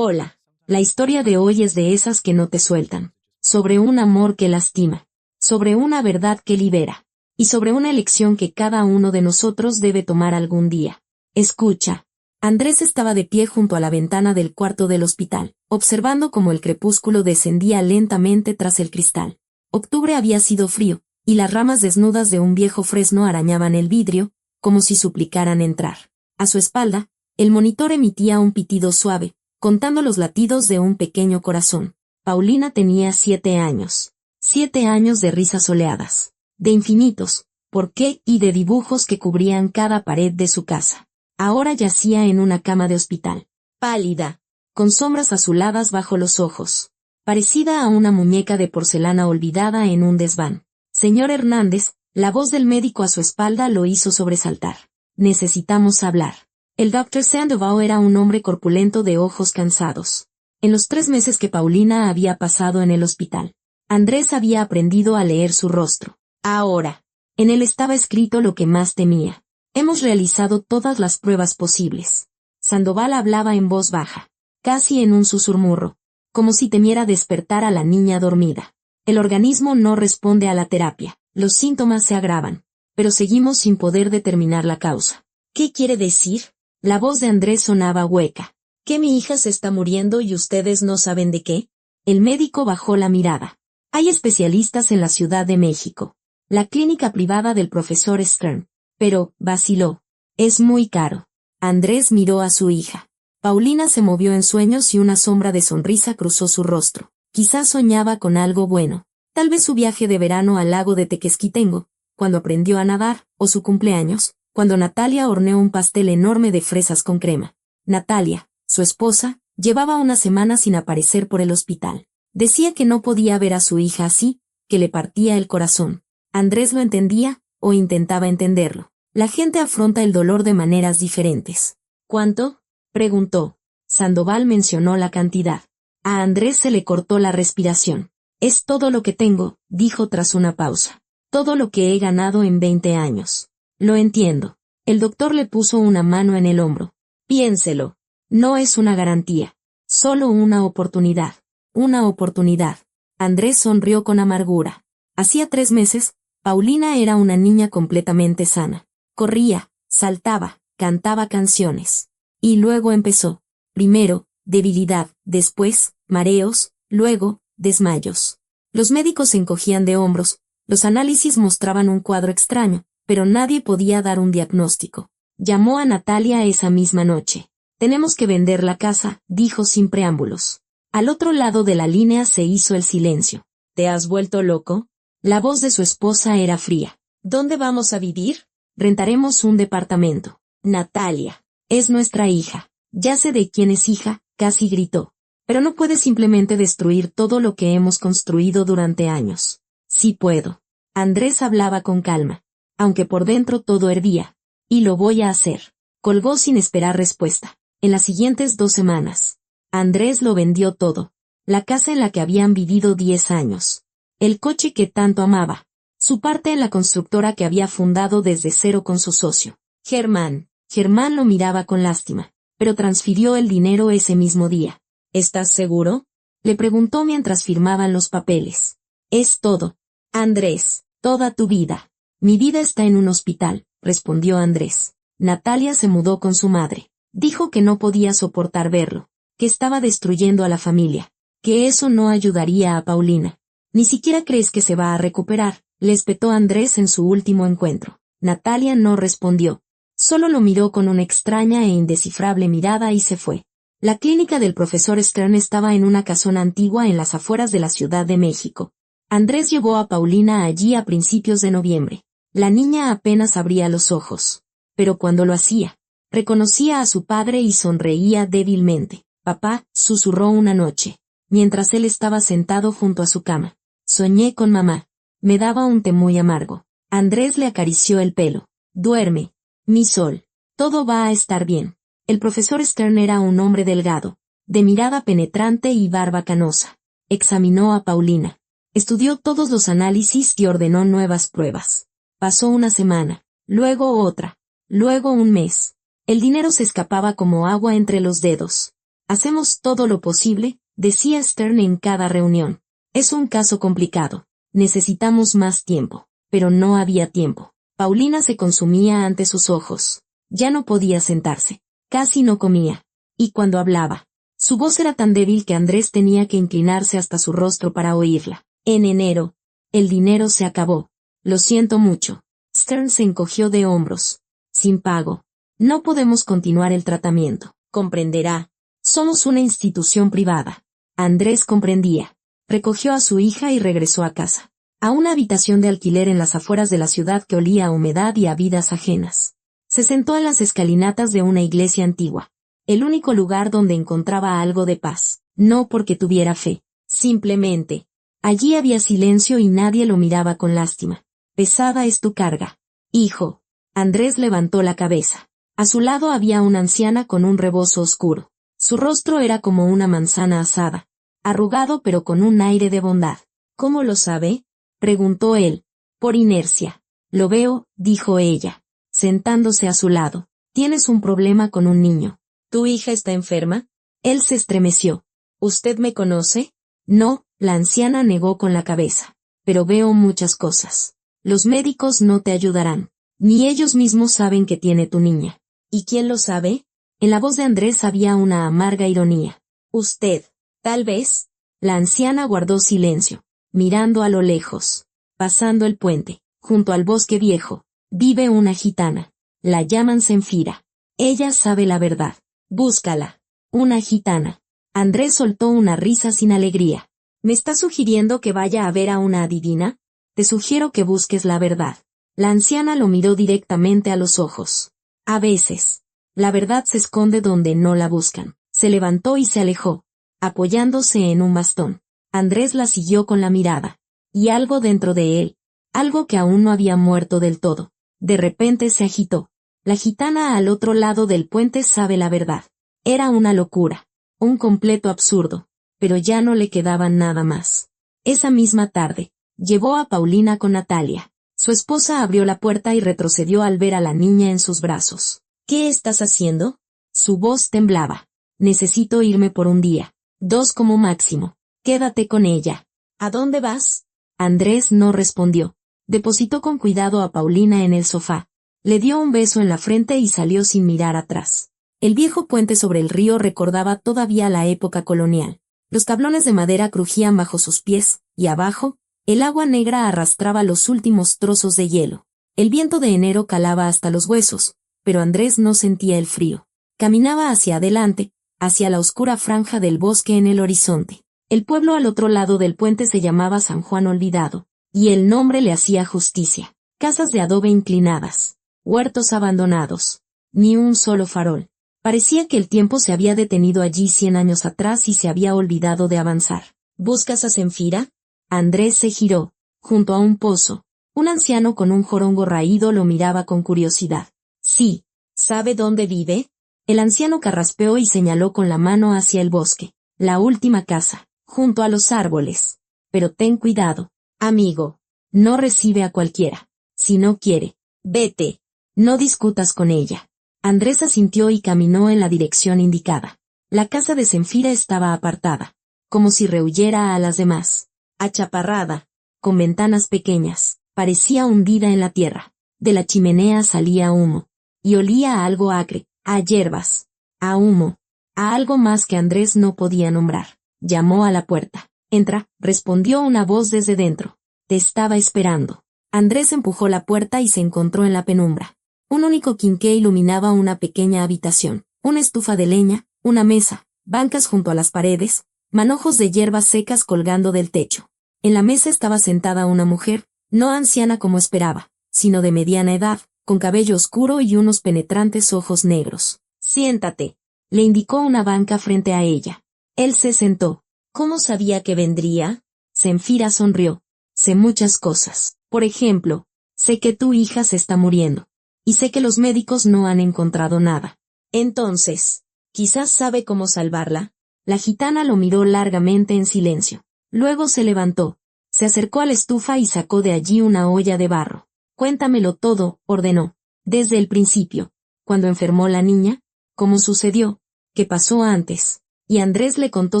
Hola. La historia de hoy es de esas que no te sueltan. Sobre un amor que lastima. Sobre una verdad que libera. Y sobre una elección que cada uno de nosotros debe tomar algún día. Escucha. Andrés estaba de pie junto a la ventana del cuarto del hospital, observando cómo el crepúsculo descendía lentamente tras el cristal. Octubre había sido frío, y las ramas desnudas de un viejo fresno arañaban el vidrio, como si suplicaran entrar. A su espalda, el monitor emitía un pitido suave, contando los latidos de un pequeño corazón. Paulina tenía 7 años. 7 años de risas soleadas, de infinitos, ¿por qué? Y de dibujos que cubrían cada pared de su casa. Ahora yacía en una cama de hospital, pálida, con sombras azuladas bajo los ojos, parecida a una muñeca de porcelana olvidada en un desván. Señor Hernández, la voz del médico a su espalda lo hizo sobresaltar. Necesitamos hablar. El Dr. Sandoval era un hombre corpulento de ojos cansados. En los 3 meses que Paulina había pasado en el hospital, Andrés había aprendido a leer su rostro. Ahora, en él estaba escrito lo que más temía. Hemos realizado todas las pruebas posibles. Sandoval hablaba en voz baja, casi en un susurro, como si temiera despertar a la niña dormida. El organismo no responde a la terapia, los síntomas se agravan, pero seguimos sin poder determinar la causa. ¿Qué quiere decir? La voz de Andrés sonaba hueca. ¿Que mi hija se está muriendo y ustedes no saben de qué? El médico bajó la mirada. Hay especialistas en la Ciudad de México. La clínica privada del profesor Stern. Pero, vaciló. Es muy caro. Andrés miró a su hija. Paulina se movió en sueños y una sombra de sonrisa cruzó su rostro. Quizás soñaba con algo bueno. Tal vez su viaje de verano al lago de Tequesquitengo, cuando aprendió a nadar, o su cumpleaños, cuando Natalia horneó un pastel enorme de fresas con crema. Natalia, su esposa, llevaba una semana sin aparecer por el hospital. Decía que no podía ver a su hija así, que le partía el corazón. Andrés lo entendía, o intentaba entenderlo. La gente afronta el dolor de maneras diferentes. ¿Cuánto? Preguntó. Sandoval mencionó la cantidad. A Andrés se le cortó la respiración. Es todo lo que tengo, dijo tras una pausa. Todo lo que he ganado en 20 años. Lo entiendo. El doctor le puso una mano en el hombro. Piénselo. No es una garantía. Solo una oportunidad. Una oportunidad. Andrés sonrió con amargura. Hacía 3 meses, Paulina era una niña completamente sana. Corría, saltaba, cantaba canciones. Y luego empezó. Primero, debilidad, después, mareos, luego, desmayos. Los médicos se encogían de hombros, los análisis mostraban un cuadro extraño, pero nadie podía dar un diagnóstico. Llamó a Natalia esa misma noche. Tenemos que vender la casa, dijo sin preámbulos. Al otro lado de la línea se hizo el silencio. ¿Te has vuelto loco? La voz de su esposa era fría. ¿Dónde vamos a vivir? Rentaremos un departamento. Natalia. Es nuestra hija. Ya sé de quién es hija, casi gritó. Pero no puedes simplemente destruir todo lo que hemos construido durante años. Sí puedo. Andrés hablaba con calma, aunque por dentro todo hervía. Y lo voy a hacer. Colgó sin esperar respuesta. En las siguientes 2 semanas, Andrés lo vendió todo. La casa en la que habían vivido 10 años. El coche que tanto amaba. Su parte en la constructora que había fundado desde cero con su socio, Germán. Germán lo miraba con lástima, pero transfirió el dinero ese mismo día. ¿Estás seguro? Le preguntó mientras firmaban los papeles. Es todo. Andrés, toda tu vida. Mi vida está en un hospital, respondió Andrés. Natalia se mudó con su madre. Dijo que no podía soportar verlo, que estaba destruyendo a la familia, que eso no ayudaría a Paulina. Ni siquiera crees que se va a recuperar, le espetó Andrés en su último encuentro. Natalia no respondió. Solo lo miró con una extraña e indescifrable mirada y se fue. La clínica del profesor Stern estaba en una casona antigua en las afueras de la Ciudad de México. Andrés llevó a Paulina allí a principios de noviembre. La niña apenas abría los ojos. Pero cuando lo hacía, reconocía a su padre y sonreía débilmente. Papá, susurró una noche, mientras él estaba sentado junto a su cama. Soñé con mamá. Me daba un té muy amargo. Andrés le acarició el pelo. Duerme. Mi sol. Todo va a estar bien. El profesor Stern era un hombre delgado, de mirada penetrante y barba canosa. Examinó a Paulina. Estudió todos los análisis y ordenó nuevas pruebas. Pasó una semana, luego otra, luego un mes. El dinero se escapaba como agua entre los dedos. Hacemos todo lo posible, decía Stern en cada reunión. Es un caso complicado. Necesitamos más tiempo. Pero no había tiempo. Paulina se consumía ante sus ojos. Ya no podía sentarse. Casi no comía. Y cuando hablaba, su voz era tan débil que Andrés tenía que inclinarse hasta su rostro para oírla. En enero, el dinero se acabó. Lo siento mucho. Stern se encogió de hombros. Sin pago. No podemos continuar el tratamiento. Comprenderá. Somos una institución privada. Andrés comprendía. Recogió a su hija y regresó a casa. A una habitación de alquiler en las afueras de la ciudad que olía a humedad y a vidas ajenas. Se sentó en las escalinatas de una iglesia antigua. El único lugar donde encontraba algo de paz. No porque tuviera fe. Simplemente. Allí había silencio y nadie lo miraba con lástima. Pesada es tu carga. Hijo. Andrés levantó la cabeza. A su lado había una anciana con un rebozo oscuro. Su rostro era como una manzana asada. Arrugado pero con un aire de bondad. ¿Cómo lo sabe? Preguntó él. Por inercia. Lo veo, dijo ella, sentándose a su lado. Tienes un problema con un niño. ¿Tu hija está enferma? Él se estremeció. ¿Usted me conoce? No, la anciana negó con la cabeza. Pero veo muchas cosas. Los médicos no te ayudarán. Ni ellos mismos saben que tiene tu niña. ¿Y quién lo sabe? En la voz de Andrés había una amarga ironía. Usted. Tal vez. La anciana guardó silencio, mirando a lo lejos. Pasando el puente, junto al bosque viejo, vive una gitana. La llaman Zenfira. Ella sabe la verdad. Búscala. Una gitana. Andrés soltó una risa sin alegría. ¿Me estás sugiriendo que vaya a ver a una adivina? Te sugiero que busques la verdad. La anciana lo miró directamente a los ojos. A veces, la verdad se esconde donde no la buscan. Se levantó y se alejó, apoyándose en un bastón. Andrés la siguió con la mirada. Y algo dentro de él, algo que aún no había muerto del todo, de repente se agitó. La gitana al otro lado del puente sabe la verdad. Era una locura, un completo absurdo, pero ya no le quedaba nada más. Esa misma tarde, llevó a Paulina con Natalia. Su esposa abrió la puerta y retrocedió al ver a la niña en sus brazos. ¿Qué estás haciendo? Su voz temblaba. Necesito irme por un día. 2 como máximo. Quédate con ella. ¿A dónde vas? Andrés no respondió. Depositó con cuidado a Paulina en el sofá. Le dio un beso en la frente y salió sin mirar atrás. El viejo puente sobre el río recordaba todavía la época colonial. Los tablones de madera crujían bajo sus pies, y abajo, el agua negra arrastraba los últimos trozos de hielo. El viento de enero calaba hasta los huesos, pero Andrés no sentía el frío. Caminaba hacia adelante, hacia la oscura franja del bosque en el horizonte. El pueblo al otro lado del puente se llamaba San Juan Olvidado, y el nombre le hacía justicia. Casas de adobe inclinadas, huertos abandonados, ni un solo farol. Parecía que el tiempo se había detenido allí 100 años atrás y se había olvidado de avanzar. ¿Buscas a Zenfira? Andrés se giró. Junto a un pozo, un anciano con un jorongo raído lo miraba con curiosidad. Sí. ¿Sabe dónde vive? El anciano carraspeó y señaló con la mano hacia el bosque. La última casa, junto a los árboles. Pero ten cuidado, amigo. No recibe a cualquiera. Si no quiere, vete. No discutas con ella. Andrés asintió y caminó en la dirección indicada. La casa de Zenfira estaba apartada, como si rehuyera a las demás. Achaparrada, con ventanas pequeñas, parecía hundida en la tierra. De la chimenea salía humo, y olía a algo acre, a hierbas, a humo, a algo más que Andrés no podía nombrar. Llamó a la puerta. Entra, respondió una voz desde dentro. Te estaba esperando. Andrés empujó la puerta y se encontró en la penumbra. Un único quinqué iluminaba una pequeña habitación, una estufa de leña, una mesa, bancas junto a las paredes, manojos de hierbas secas colgando del techo. En la mesa estaba sentada una mujer, no anciana como esperaba, sino de mediana edad, con cabello oscuro y unos penetrantes ojos negros. Siéntate. Le indicó una banca frente a ella. Él se sentó. ¿Cómo sabía que vendría? Zenfira sonrió. Sé muchas cosas. Por ejemplo, sé que tu hija se está muriendo. Y sé que los médicos no han encontrado nada. Entonces, quizás sabe cómo salvarla. La gitana lo miró largamente en silencio. Luego se levantó. Se acercó a la estufa y sacó de allí una olla de barro. Cuéntamelo todo, ordenó. Desde el principio. Cuando enfermó la niña, ¿cómo sucedió? ¿Qué pasó antes? y Andrés le contó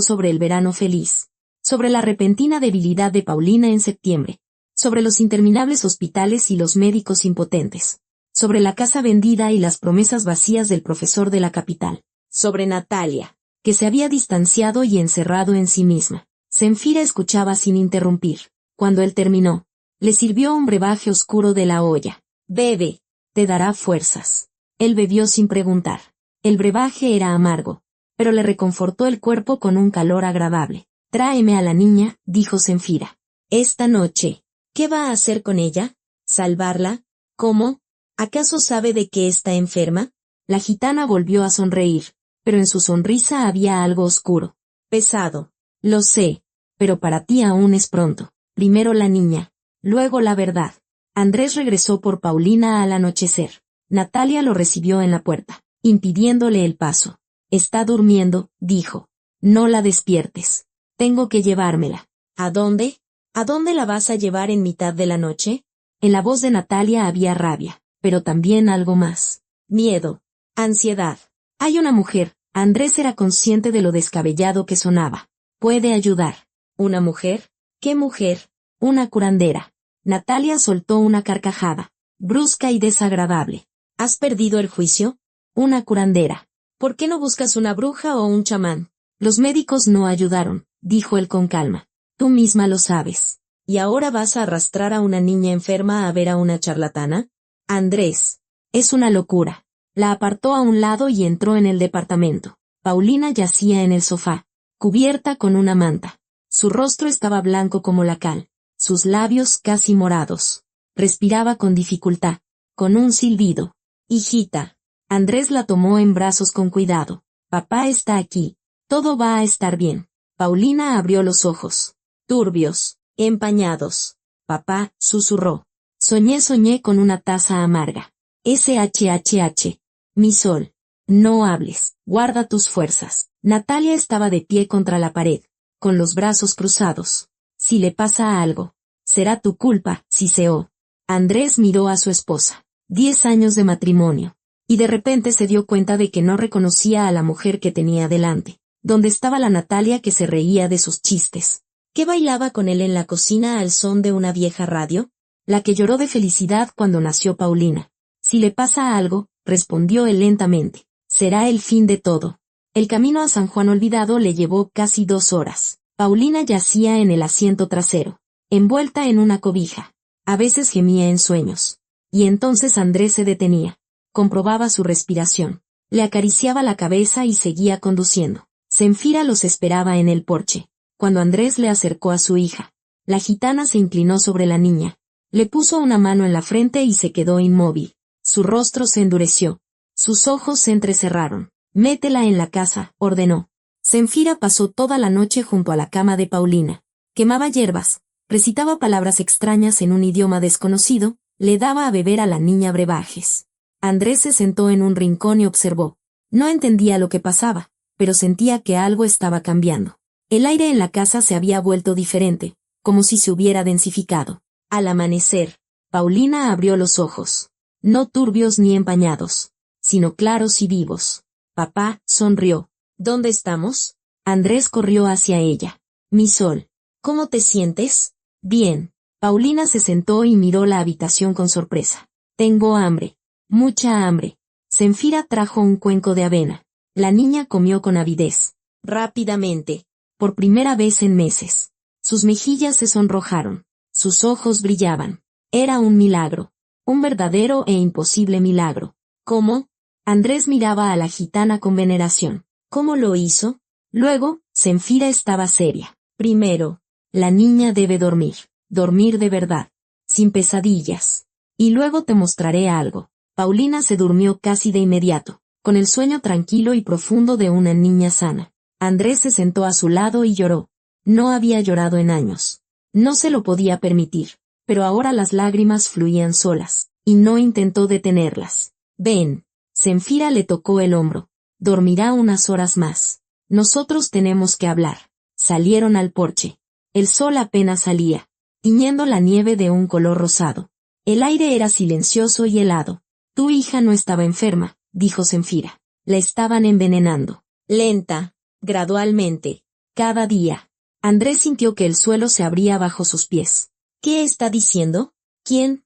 sobre el verano feliz, sobre la repentina debilidad de Paulina en septiembre, sobre los interminables hospitales y los médicos impotentes, sobre la casa vendida y las promesas vacías del profesor de la capital, sobre Natalia, que se había distanciado y encerrado en sí misma. Zenfira escuchaba sin interrumpir. Cuando él terminó, le sirvió un brebaje oscuro de la olla. Bebe, te dará fuerzas. Él bebió sin preguntar. El brebaje era amargo, pero le reconfortó el cuerpo con un calor agradable. Tráeme a la niña, dijo Zenfira. Esta noche. ¿Qué va a hacer con ella? ¿Salvarla? ¿Cómo? ¿Acaso sabe de que está enferma? La gitana volvió a sonreír, pero en su sonrisa había algo oscuro. Pesado. Lo sé, pero para ti aún es pronto. Primero la niña, luego la verdad. Andrés regresó por Paulina al anochecer. Natalia lo recibió en la puerta, impidiéndole el paso. Está durmiendo, dijo. No la despiertes. Tengo que llevármela. ¿A dónde? ¿A dónde la vas a llevar en mitad de la noche? En la voz de Natalia había rabia, pero también algo más. Miedo. Ansiedad. Hay una mujer. Andrés era consciente de lo descabellado que sonaba. Puede ayudar. ¿Una mujer? ¿Qué mujer? Una curandera. Natalia soltó una carcajada, brusca y desagradable. ¿Has perdido el juicio? Una curandera. ¿Por qué no buscas una bruja o un chamán? Los médicos no ayudaron, dijo él con calma. Tú misma lo sabes. ¿Y ahora vas a arrastrar a una niña enferma a ver a una charlatana? Andrés. Es una locura. La apartó a un lado y entró en el departamento. Paulina yacía en el sofá, cubierta con una manta. Su rostro estaba blanco como la cal, sus labios casi morados. Respiraba con dificultad, con un silbido. Hijita. Andrés la tomó en brazos con cuidado. Papá está aquí. Todo va a estar bien. Paulina abrió los ojos. Turbios, empañados. Papá, susurró. Soñé con una taza amarga. SHHH. Mi sol. No hables. Guarda tus fuerzas. Natalia estaba de pie contra la pared, con los brazos cruzados. Si le pasa algo, será tu culpa, siseó. Andrés miró a su esposa. 10 años de matrimonio. Y de repente se dio cuenta de que no reconocía a la mujer que tenía delante. ¿Dónde estaba la Natalia que se reía de sus chistes? ¿Que bailaba con él en la cocina al son de una vieja radio? La que lloró de felicidad cuando nació Paulina. Si le pasa algo, respondió él lentamente, será el fin de todo. El camino a San Juan Olvidado le llevó casi 2 horas. Paulina yacía en el asiento trasero, envuelta en una cobija. A veces gemía en sueños. Y entonces Andrés se detenía. Comprobaba su respiración. Le acariciaba la cabeza y seguía conduciendo. Zenfira los esperaba en el porche. Cuando Andrés le acercó a su hija, la gitana se inclinó sobre la niña. Le puso una mano en la frente y se quedó inmóvil. Su rostro se endureció. Sus ojos se entrecerraron. Métela en la casa, ordenó. Zenfira pasó toda la noche junto a la cama de Paulina. Quemaba hierbas, recitaba palabras extrañas en un idioma desconocido, le daba a beber a la niña brebajes. Andrés se sentó en un rincón y observó. No entendía lo que pasaba, pero sentía que algo estaba cambiando. El aire en la casa se había vuelto diferente, como si se hubiera densificado. Al amanecer, Paulina abrió los ojos. No turbios ni empañados, sino claros y vivos. Papá sonrió. ¿Dónde estamos? Andrés corrió hacia ella. Mi sol. ¿Cómo te sientes? Bien. Paulina se sentó y miró la habitación con sorpresa. Tengo hambre. Mucha hambre. Zenfira trajo un cuenco de avena. La niña comió con avidez. Rápidamente. Por primera vez en meses. Sus mejillas se sonrojaron. Sus ojos brillaban. Era un milagro. Un verdadero e imposible milagro. ¿Cómo? Andrés miraba a la gitana con veneración. ¿Cómo lo hizo? Luego, Zenfira estaba seria. Primero, la niña debe dormir. Dormir de verdad. Sin pesadillas. Y luego te mostraré algo. Paulina se durmió casi de inmediato, con el sueño tranquilo y profundo de una niña sana. Andrés se sentó a su lado y lloró. No había llorado en años. No se lo podía permitir, pero ahora las lágrimas fluían solas, y no intentó detenerlas. Ven. Zenfira le tocó el hombro. Dormirá unas horas más. Nosotros tenemos que hablar. Salieron al porche. El sol apenas salía, tiñendo la nieve de un color rosado. El aire era silencioso y helado. Tu hija no estaba enferma, dijo Zenfira. La estaban envenenando. Lenta, Gradualmente, cada día, Andrés sintió que el suelo se abría bajo sus pies. ¿Qué está diciendo? ¿Quién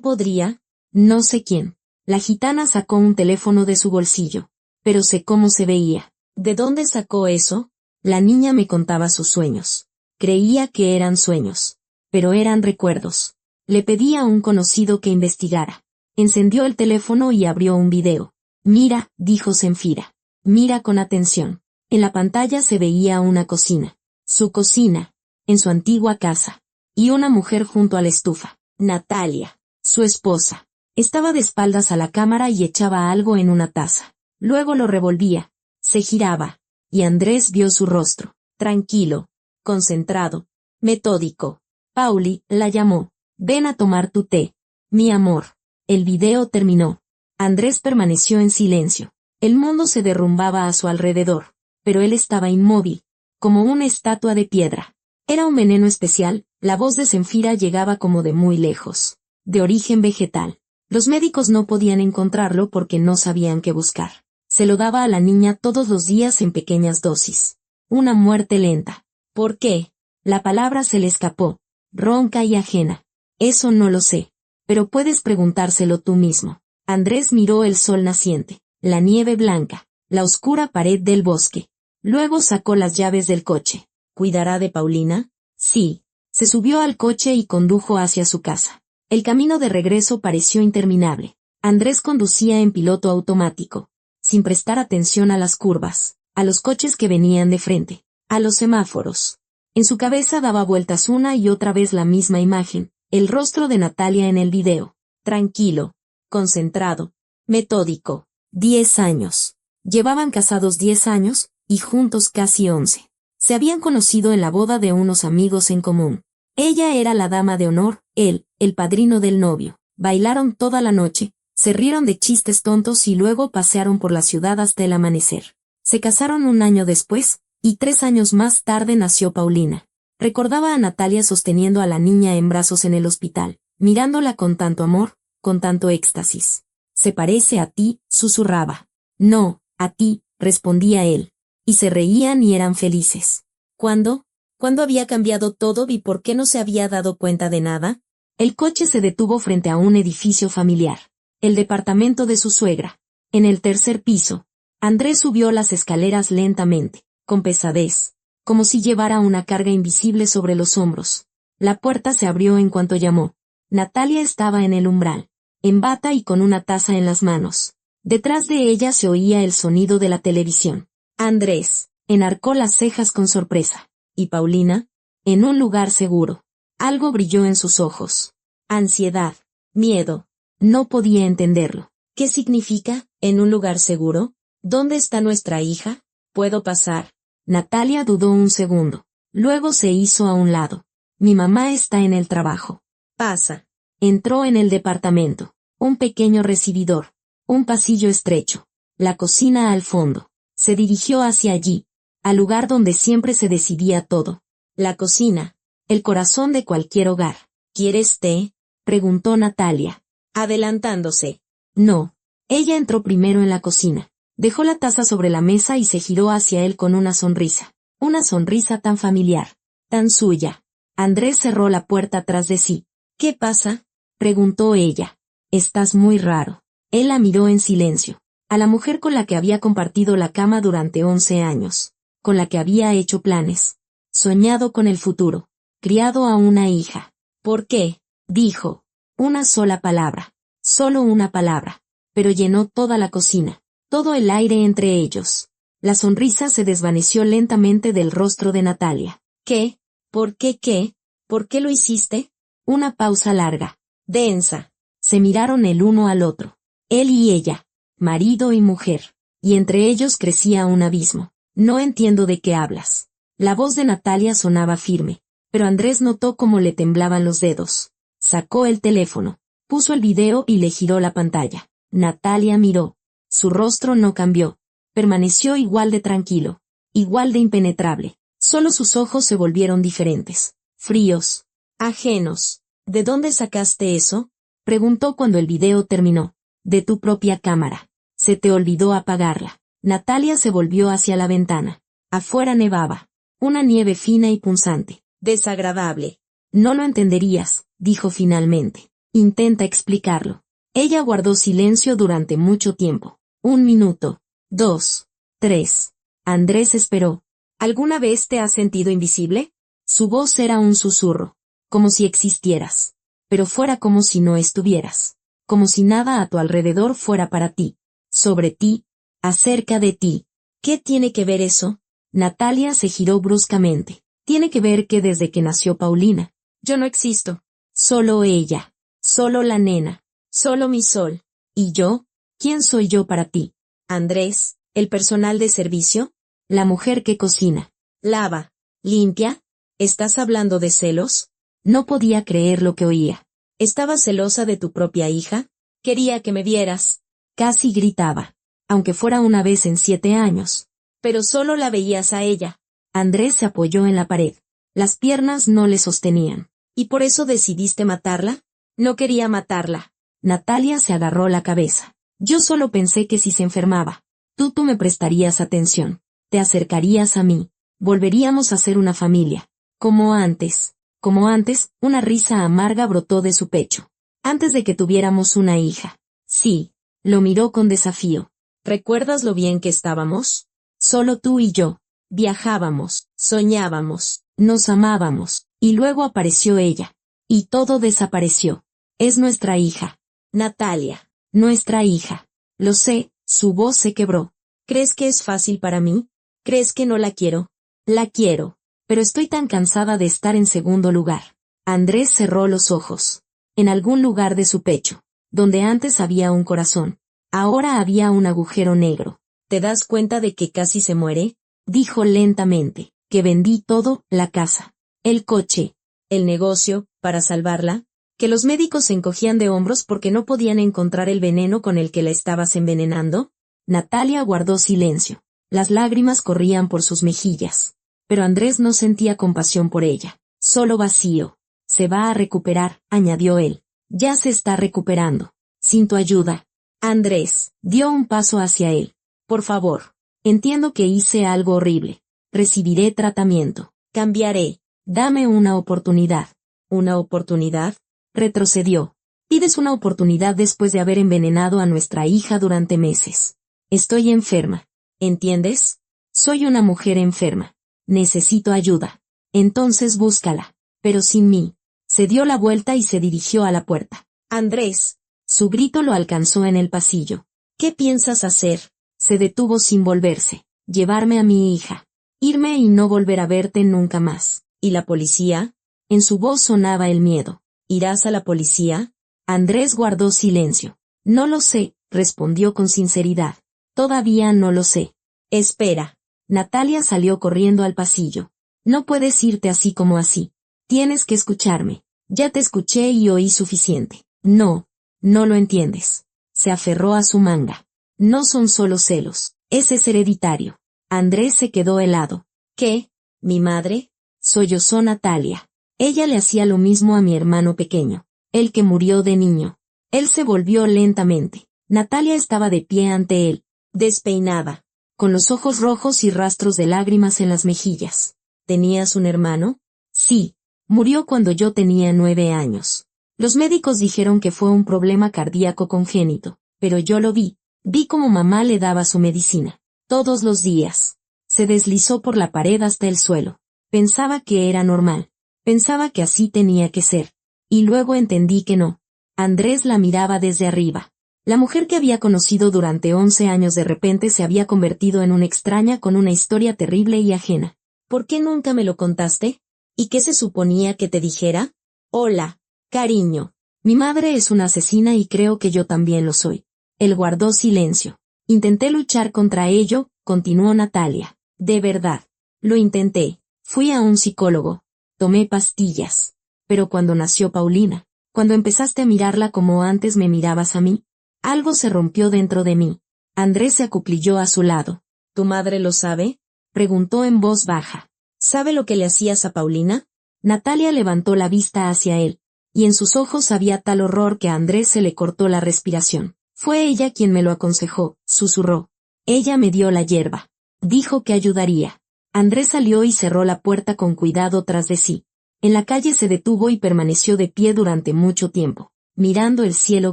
podría? No sé quién. La gitana sacó un teléfono de su bolsillo. Pero sé cómo se veía. ¿De dónde sacó eso? La niña me contaba sus sueños. Creía que eran sueños. Pero eran recuerdos. Le pedí a un conocido que investigara. Encendió el teléfono y abrió un video. Mira, dijo Zenfira. Mira con atención. En la pantalla se veía una cocina. Su cocina. En su antigua casa. Y una mujer junto a la estufa. Natalia, su esposa. Estaba de espaldas a la cámara y echaba algo en una taza. Luego lo revolvía. Se giraba. Y Andrés vio su rostro. Tranquilo. Concentrado. Metódico. Pauli la llamó. Ven a tomar tu té. Mi amor. El video terminó. Andrés permaneció en silencio. El mundo se derrumbaba a su alrededor. Pero él estaba inmóvil. Como una estatua de piedra. Era un veneno especial. La voz de Zenfira llegaba como de muy lejos. De origen vegetal. Los médicos no podían encontrarlo porque no sabían qué buscar. Se lo daba a la niña todos los días en pequeñas dosis. Una muerte lenta. ¿Por qué? La palabra se le escapó. Ronca y ajena. Eso no lo sé. Pero puedes preguntárselo tú mismo. Andrés miró el sol naciente, la nieve blanca, la oscura pared del bosque. Luego sacó las llaves del coche. ¿Cuidará de Paulina? Sí. Se subió al coche y condujo hacia su casa. El camino de regreso pareció interminable. Andrés conducía en piloto automático, sin prestar atención a las curvas, a los coches que venían de frente, a los semáforos. En su cabeza daba vueltas una y otra vez la misma imagen, el rostro de Natalia en el video. Tranquilo, concentrado, metódico. 10 años. Llevaban casados 10 años, y juntos casi 11. Se habían conocido en la boda de unos amigos en común. Ella era la dama de honor, él, el padrino del novio. Bailaron toda la noche, se rieron de chistes tontos y luego pasearon por la ciudad hasta el amanecer. Se casaron un año después, y 3 años más tarde nació Paulina. Recordaba a Natalia sosteniendo a la niña en brazos en el hospital, mirándola con tanto amor, con tanto éxtasis. «Se parece a ti», susurraba. «No, a ti», respondía él. Y se reían y eran felices. ¿Cuándo? ¿Cuándo había cambiado todo y por qué no se había dado cuenta de nada? El coche se detuvo frente a un edificio familiar. El departamento de su suegra. En el 3er piso. Andrés subió las escaleras lentamente, con pesadez, como si llevara una carga invisible sobre los hombros. La puerta se abrió en cuanto llamó. Natalia estaba en el umbral, en bata y con una taza en las manos. Detrás de ella se oía el sonido de la televisión. Andrés enarcó las cejas con sorpresa. ¿Y Paulina? En un lugar seguro. Algo brilló en sus ojos. Ansiedad. Miedo. No podía entenderlo. ¿Qué significa, en un lugar seguro? ¿Dónde está nuestra hija? ¿Puedo pasar? Natalia dudó un segundo. Luego se hizo a un lado. Mi mamá está en el trabajo. Pasa. Entró en el departamento. Un pequeño recibidor. Un pasillo estrecho. La cocina al fondo. Se dirigió hacia allí, al lugar donde siempre se decidía todo. La cocina, el corazón de cualquier hogar. ¿Quieres té?, preguntó Natalia, adelantándose. No. Ella entró primero en la cocina. Dejó la taza sobre la mesa y se giró hacia él con una sonrisa. Una sonrisa tan familiar, tan suya. Andrés cerró la puerta tras de sí. ¿Qué pasa?, preguntó ella. Estás muy raro. Él la miró en silencio. A la mujer con la que había compartido la cama durante 11 años. Con la que había hecho planes. Soñado con el futuro. Criado a una hija. ¿Por qué?, dijo. Una sola palabra. Solo una palabra. Pero llenó toda la cocina. Todo el aire entre ellos. La sonrisa se desvaneció lentamente del rostro de Natalia. ¿Qué? ¿Por qué qué? ¿Por qué lo hiciste? Una pausa larga. Densa. Se miraron el uno al otro. Él y ella. Marido y mujer. Y entre ellos crecía un abismo. No entiendo de qué hablas. La voz de Natalia sonaba firme. Pero Andrés notó cómo le temblaban los dedos. Sacó el teléfono. Puso el video y le giró la pantalla. Natalia miró. Su rostro no cambió. Permaneció igual de tranquilo. Igual de impenetrable. Solo sus ojos se volvieron diferentes. Fríos. Ajenos. ¿De dónde sacaste eso?, preguntó cuando el video terminó. De tu propia cámara. Se te olvidó apagarla. Natalia se volvió hacia la ventana. Afuera nevaba. Una nieve fina y punzante. Desagradable. No lo entenderías, dijo finalmente. Intenta explicarlo. Ella guardó silencio durante mucho tiempo. 1 minuto. 2. 3. Andrés esperó. ¿Alguna vez te has sentido invisible? Su voz era un susurro. Como si existieras. Pero fuera como si no estuvieras. Como si nada a tu alrededor fuera para ti. Sobre ti. Acerca de ti. ¿Qué tiene que ver eso? Natalia se giró bruscamente. Tiene que ver que desde que nació Paulina, yo no existo. Solo ella. Solo la nena. Solo mi sol. ¿Y yo? ¿Quién soy yo para ti? Andrés, el personal de servicio, la mujer que cocina, lava, limpia. ¿Estás hablando de celos? No podía creer lo que oía. ¿Estabas celosa de tu propia hija? Quería que me vieras. Casi gritaba. Aunque fuera una vez en 7 años. Pero solo la veías a ella. Andrés se apoyó en la pared. Las piernas no le sostenían. ¿Y por eso decidiste matarla? No quería matarla. Natalia se agarró la cabeza. Yo solo pensé que si se enfermaba, tú me prestarías atención. Te acercarías a mí. Volveríamos a ser una familia. Como antes. Como antes, una risa amarga brotó de su pecho. Antes de que tuviéramos una hija. Sí. Lo miró con desafío. ¿Recuerdas lo bien que estábamos? Solo tú y yo. Viajábamos, soñábamos, nos amábamos, y luego apareció ella. Y todo desapareció. Es nuestra hija. Natalia. Nuestra hija. Lo sé, su voz se quebró. ¿Crees que es fácil para mí? ¿Crees que no la quiero? La quiero. Pero estoy tan cansada de estar en segundo lugar. Andrés cerró los ojos. En algún lugar de su pecho, donde antes había un corazón, ahora había un agujero negro. ¿Te das cuenta de que casi se muere? Dijo lentamente, que vendí todo, la casa, el coche, el negocio, para salvarla, que los médicos se encogían de hombros porque no podían encontrar el veneno con el que la estabas envenenando. Natalia guardó silencio. Las lágrimas corrían por sus mejillas. Pero Andrés no sentía compasión por ella, solo vacío. Se va a recuperar, añadió él. Ya se está recuperando. Sin tu ayuda. Andrés dio un paso hacia él. Por favor. Entiendo que hice algo horrible. Recibiré tratamiento. Cambiaré. Dame una oportunidad. ¿Una oportunidad? Retrocedió. Pides una oportunidad después de haber envenenado a nuestra hija durante meses. Estoy enferma. ¿Entiendes? Soy una mujer enferma. Necesito ayuda. Entonces búscala. Pero sin mí. Se dio la vuelta y se dirigió a la puerta. Andrés. Su grito lo alcanzó en el pasillo. ¿Qué piensas hacer? Se detuvo sin volverse. Llevarme a mi hija. Irme y no volver a verte nunca más. ¿Y la policía? En su voz sonaba el miedo. ¿Irás a la policía? Andrés guardó silencio. No lo sé, respondió con sinceridad. Todavía no lo sé. Espera. Natalia salió corriendo al pasillo. No puedes irte así como así. Tienes que escucharme. Ya te escuché y oí suficiente. No. No lo entiendes. Se aferró a su manga. No son solo celos. Ese es hereditario. Andrés se quedó helado. ¿Qué? ¿Mi madre? Sollozó Natalia. Ella le hacía lo mismo a mi hermano pequeño. El que murió de niño. Él se volvió lentamente. Natalia estaba de pie ante él. Despeinada. Con los ojos rojos y rastros de lágrimas en las mejillas. ¿Tenías un hermano? Sí. Murió cuando yo tenía 9 años. Los médicos dijeron que fue un problema cardíaco congénito, pero yo lo vi. Vi cómo mamá le daba su medicina. Todos los días. Se deslizó por la pared hasta el suelo. Pensaba que era normal. Pensaba que así tenía que ser. Y luego entendí que no. Andrés la miraba desde arriba. La mujer que había conocido durante 11 años de repente se había convertido en una extraña con una historia terrible y ajena. ¿Por qué nunca me lo contaste? ¿Y qué se suponía que te dijera? Hola, cariño. Mi madre es una asesina y creo que yo también lo soy. Él guardó silencio. Intenté luchar contra ello, continuó Natalia. De verdad. Lo intenté. Fui a un psicólogo. Tomé pastillas. Pero cuando nació Paulina, cuando empezaste a mirarla como antes me mirabas a mí, algo se rompió dentro de mí. Andrés se acuclilló a su lado. ¿Tu madre lo sabe? Preguntó en voz baja. ¿Sabe lo que le hacías a Paulina? Natalia levantó la vista hacia él, y en sus ojos había tal horror que a Andrés se le cortó la respiración. Fue ella quien me lo aconsejó, susurró. Ella me dio la hierba. Dijo que ayudaría. Andrés salió y cerró la puerta con cuidado tras de sí. En la calle se detuvo y permaneció de pie durante mucho tiempo, mirando el cielo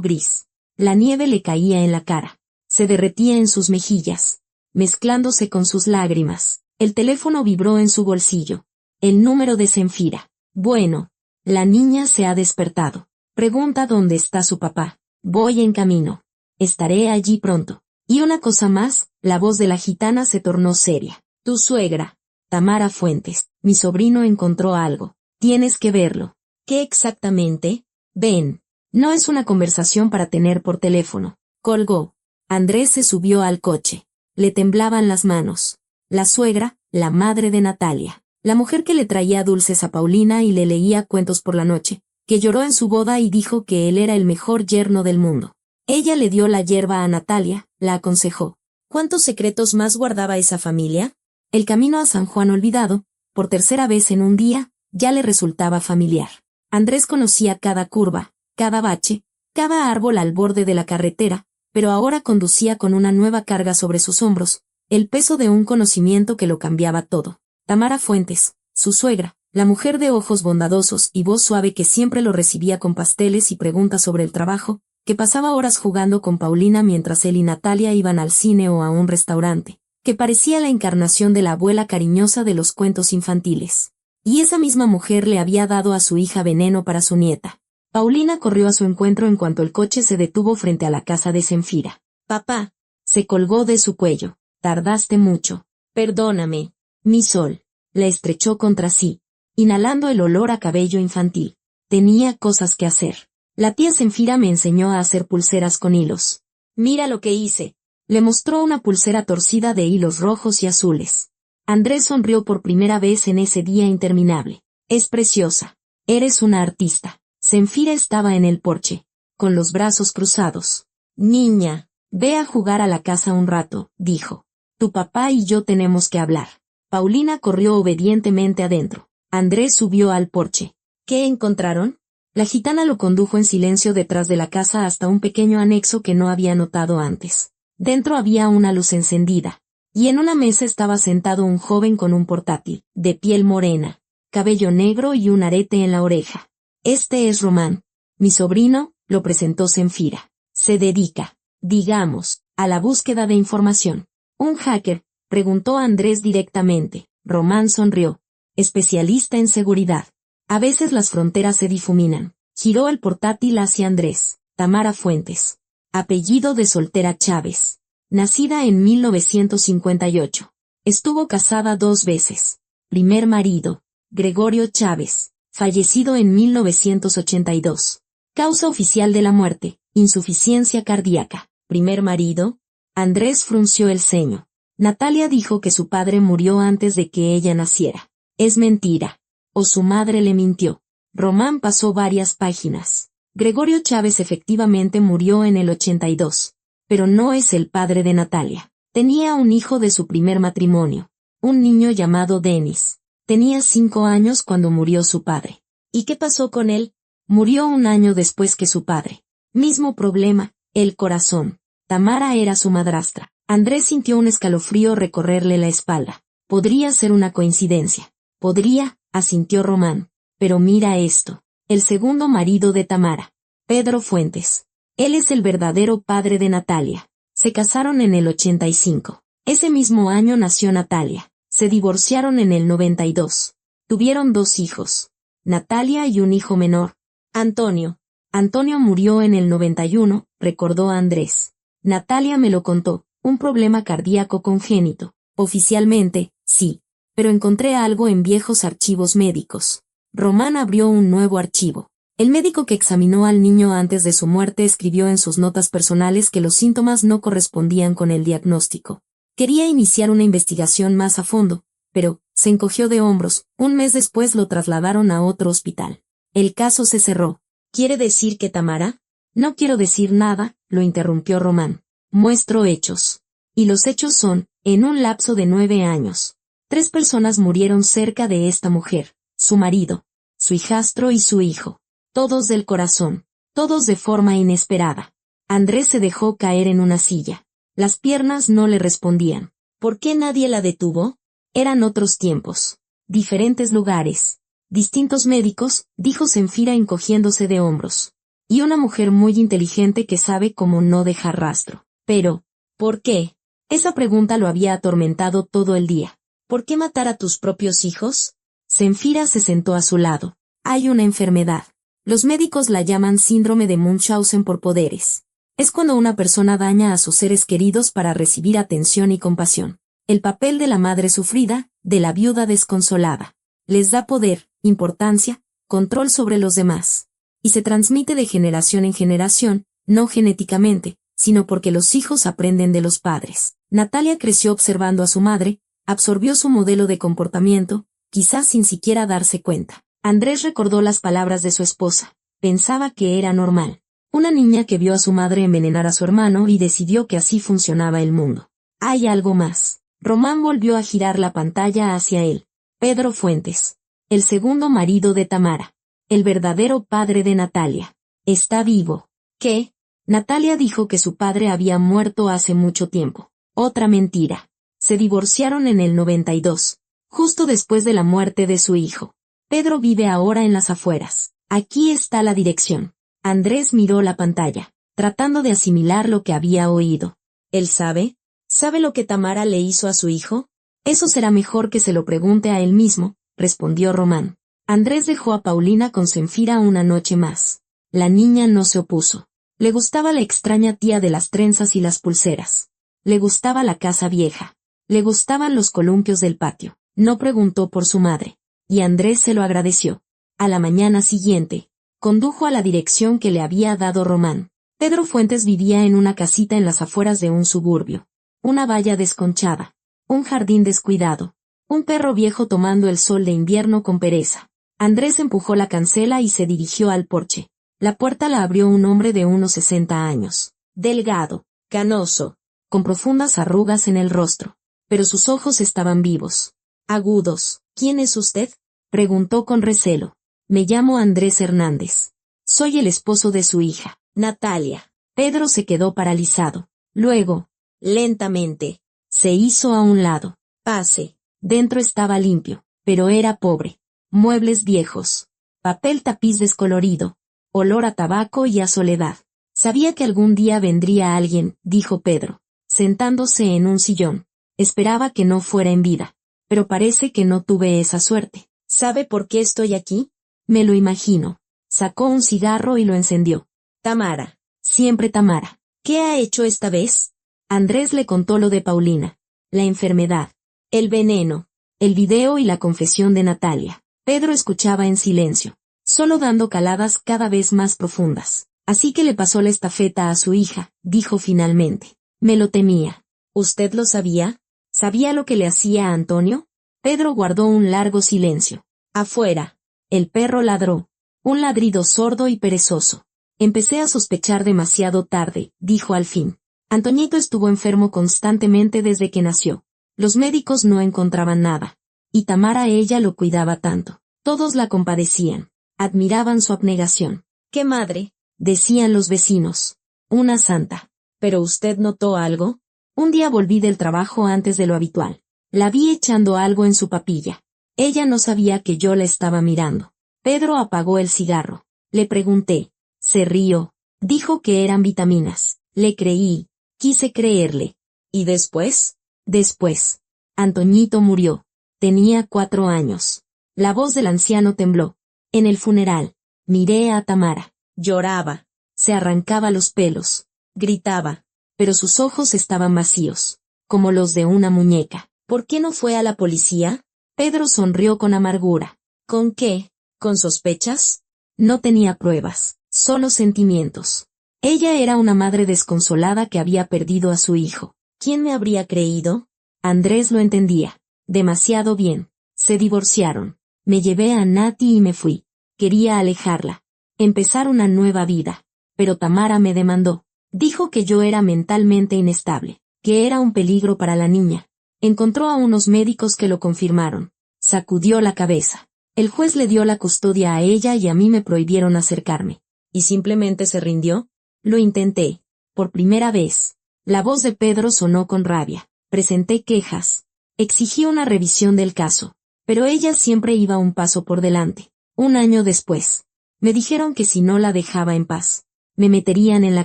gris. La nieve le caía en la cara. Se derretía en sus mejillas, mezclándose con sus lágrimas. El teléfono vibró en su bolsillo. El número de Zenfira. Bueno, la niña se ha despertado. Pregunta dónde está su papá. Voy en camino. Estaré allí pronto. Y una cosa más, la voz de la gitana se tornó seria. Tu suegra, Tamara Fuentes, mi sobrino encontró algo. Tienes que verlo. ¿Qué exactamente? Ven. No es una conversación para tener por teléfono. Colgó. Andrés se subió al coche. Le temblaban las manos. La suegra, la madre de Natalia, la mujer que le traía dulces a Paulina y le leía cuentos por la noche, que lloró en su boda y dijo que él era el mejor yerno del mundo. Ella le dio la yerba a Natalia, la aconsejó. ¿Cuántos secretos más guardaba esa familia? El camino a San Juan olvidado, por tercera vez en un día, ya le resultaba familiar. Andrés conocía cada curva, cada bache, cada árbol al borde de la carretera, pero ahora conducía con una nueva carga sobre sus hombros, el peso de un conocimiento que lo cambiaba todo. Tamara Fuentes, su suegra, la mujer de ojos bondadosos y voz suave que siempre lo recibía con pasteles y preguntas sobre el trabajo, que pasaba horas jugando con Paulina mientras él y Natalia iban al cine o a un restaurante, que parecía la encarnación de la abuela cariñosa de los cuentos infantiles. Y esa misma mujer le había dado a su hija veneno para su nieta. Paulina corrió a su encuentro en cuanto el coche se detuvo frente a la casa de Zenfira. Papá, se colgó de su cuello. Tardaste mucho. Perdóname. Mi sol. La estrechó contra sí, inhalando el olor a cabello infantil. Tenía cosas que hacer. La tía Zenfira me enseñó a hacer pulseras con hilos. Mira lo que hice. Le mostró una pulsera torcida de hilos rojos y azules. Andrés sonrió por primera vez en ese día interminable. Es preciosa. Eres una artista. Zenfira estaba en el porche, con los brazos cruzados. Niña, ve a jugar a la casa un rato, dijo. Tu papá y yo tenemos que hablar. Paulina corrió obedientemente adentro. Andrés subió al porche. ¿Qué encontraron? La gitana lo condujo en silencio detrás de la casa hasta un pequeño anexo que no había notado antes. Dentro había una luz encendida, y en una mesa estaba sentado un joven con un portátil, de piel morena, cabello negro y un arete en la oreja. Este es Román. Mi sobrino, lo presentó Zenfira. Se dedica, digamos, a la búsqueda de información. ¿Un hacker? Preguntó Andrés directamente. Román sonrió. Especialista en seguridad. A veces las fronteras se difuminan. Giró el portátil hacia Andrés. Tamara Fuentes. Apellido de soltera Chávez. Nacida en 1958. Estuvo casada 2 veces. Primer marido, Gregorio Chávez. Fallecido en 1982. Causa oficial de la muerte, insuficiencia cardíaca. Primer marido. Andrés frunció el ceño. Natalia dijo que su padre murió antes de que ella naciera. Es mentira. O su madre le mintió. Román pasó varias páginas. Gregorio Chávez efectivamente murió en el 82. Pero no es el padre de Natalia. Tenía un hijo de su primer matrimonio. Un niño llamado Denis. Tenía 5 años cuando murió su padre. ¿Y qué pasó con él? Murió un año después que su padre. Mismo problema, el corazón. Tamara era su madrastra. Andrés sintió un escalofrío recorrerle la espalda. Podría ser una coincidencia. Podría, asintió Román. Pero mira esto. El segundo marido de Tamara. Pedro Fuentes. Él es el verdadero padre de Natalia. Se casaron en el 85. Ese mismo año nació Natalia. Se divorciaron en el 92. Tuvieron 2 hijos. Natalia y un hijo menor. Antonio. Antonio murió en el 91, recordó Andrés. Natalia me lo contó. Un problema cardíaco congénito. Oficialmente, sí. Pero encontré algo en viejos archivos médicos. Román abrió un nuevo archivo. El médico que examinó al niño antes de su muerte escribió en sus notas personales que los síntomas no correspondían con el diagnóstico. Quería iniciar una investigación más a fondo, pero, se encogió de hombros. Un mes después lo trasladaron a otro hospital. El caso se cerró. ¿Quiere decir que Tamara? No quiero decir nada, lo interrumpió Román. Muestro hechos. Y los hechos son, en un lapso de 9 años. 3 personas murieron cerca de esta mujer, su marido, su hijastro y su hijo. Todos del corazón, todos de forma inesperada. Andrés se dejó caer en una silla. Las piernas no le respondían. ¿Por qué nadie la detuvo? Eran otros tiempos. Diferentes lugares. Distintos médicos, dijo Zenfira encogiéndose de hombros. Y una mujer muy inteligente que sabe cómo no dejar rastro. Pero, ¿por qué? Esa pregunta lo había atormentado todo el día. ¿Por qué matar a tus propios hijos? Zenfira se sentó a su lado. Hay una enfermedad. Los médicos la llaman síndrome de Munchausen por poderes. Es cuando una persona daña a sus seres queridos para recibir atención y compasión. El papel de la madre sufrida, de la viuda desconsolada. Les da poder, importancia, control sobre los demás. Y se transmite de generación en generación, no genéticamente, sino porque los hijos aprenden de los padres. Natalia creció observando a su madre, absorbió su modelo de comportamiento, quizás sin siquiera darse cuenta. Andrés recordó las palabras de su esposa. Pensaba que era normal. Una niña que vio a su madre envenenar a su hermano y decidió que así funcionaba el mundo. Hay algo más. Román volvió a girar la pantalla hacia él. Pedro Fuentes. El segundo marido de Tamara. El verdadero padre de Natalia. Está vivo. ¿Qué? Natalia dijo que su padre había muerto hace mucho tiempo. Otra mentira. Se divorciaron en el 92, justo después de la muerte de su hijo. Pedro vive ahora en las afueras. Aquí está la dirección. Andrés miró la pantalla, tratando de asimilar lo que había oído. ¿Él sabe? ¿Sabe lo que Tamara le hizo a su hijo? Eso será mejor que se lo pregunte a él mismo, respondió Román. Andrés dejó a Paulina con Zenfira una noche más. La niña no se opuso. Le gustaba la extraña tía de las trenzas y las pulseras. Le gustaba la casa vieja. Le gustaban los columpios del patio. No preguntó por su madre. Y Andrés se lo agradeció. A la mañana siguiente, condujo a la dirección que le había dado Román. Pedro Fuentes vivía en una casita en las afueras de un suburbio. Una valla desconchada. Un jardín descuidado. Un perro viejo tomando el sol de invierno con pereza. Andrés empujó la cancela y se dirigió al porche. La puerta la abrió un hombre de unos 60 años. Delgado, canoso, con profundas arrugas en el rostro. Pero sus ojos estaban vivos. Agudos. ¿Quién es usted? Preguntó con recelo. Me llamo Andrés Hernández. Soy el esposo de su hija, Natalia. Pedro se quedó paralizado. Luego, lentamente, se hizo a un lado. Pase. Dentro estaba limpio, pero era pobre. Muebles viejos. Papel tapiz descolorido. Olor a tabaco y a soledad. Sabía que algún día vendría alguien, dijo Pedro, sentándose en un sillón. Esperaba que no fuera en vida. Pero parece que no tuve esa suerte. ¿Sabe por qué estoy aquí? Me lo imagino. Sacó un cigarro y lo encendió. Tamara. Siempre Tamara. ¿Qué ha hecho esta vez? Andrés le contó lo de Paulina. La enfermedad. El veneno. El video y la confesión de Natalia. Pedro escuchaba en silencio, solo dando caladas cada vez más profundas. Así que le pasó la estafeta a su hija, dijo finalmente. Me lo temía. ¿Usted lo sabía? ¿Sabía lo que le hacía a Antonio? Pedro guardó un largo silencio. Afuera. El perro ladró. Un ladrido sordo y perezoso. Empecé a sospechar demasiado tarde, dijo al fin. Antoñito estuvo enfermo constantemente desde que nació. Los médicos no encontraban nada. Y Tamara ella lo cuidaba tanto. Todos la compadecían. Admiraban su abnegación. ¡Qué madre!, decían los vecinos. Una santa. ¿Pero usted notó algo? Un día volví del trabajo antes de lo habitual. La vi echando algo en su papilla. Ella no sabía que yo la estaba mirando. Pedro apagó el cigarro. Le pregunté. Se rió. Dijo que eran vitaminas. Le creí. Quise creerle. ¿Y después? Después. Antoñito murió. Tenía 4 años. La voz del anciano tembló. En el funeral. Miré a Tamara. Lloraba. Se arrancaba los pelos. Gritaba. Pero sus ojos estaban vacíos. Como los de una muñeca. ¿Por qué no fue a la policía? Pedro sonrió con amargura. ¿Con qué? ¿Con sospechas? No tenía pruebas. Solo sentimientos. Ella era una madre desconsolada que había perdido a su hijo. ¿Quién me habría creído? Andrés lo entendía. Demasiado bien. Se divorciaron. Me llevé a Nati y me fui. Quería alejarla. Empezar una nueva vida. Pero Tamara me demandó. Dijo que yo era mentalmente inestable. Que era un peligro para la niña. Encontró a unos médicos que lo confirmaron. Sacudió la cabeza. El juez le dio la custodia a ella y a mí me prohibieron acercarme. ¿Y simplemente se rindió? Lo intenté. Por primera vez. La voz de Pedro sonó con rabia. Presenté quejas. Exigí una revisión del caso, pero ella siempre iba un paso por delante. Un año después, me dijeron que si no la dejaba en paz, me meterían en la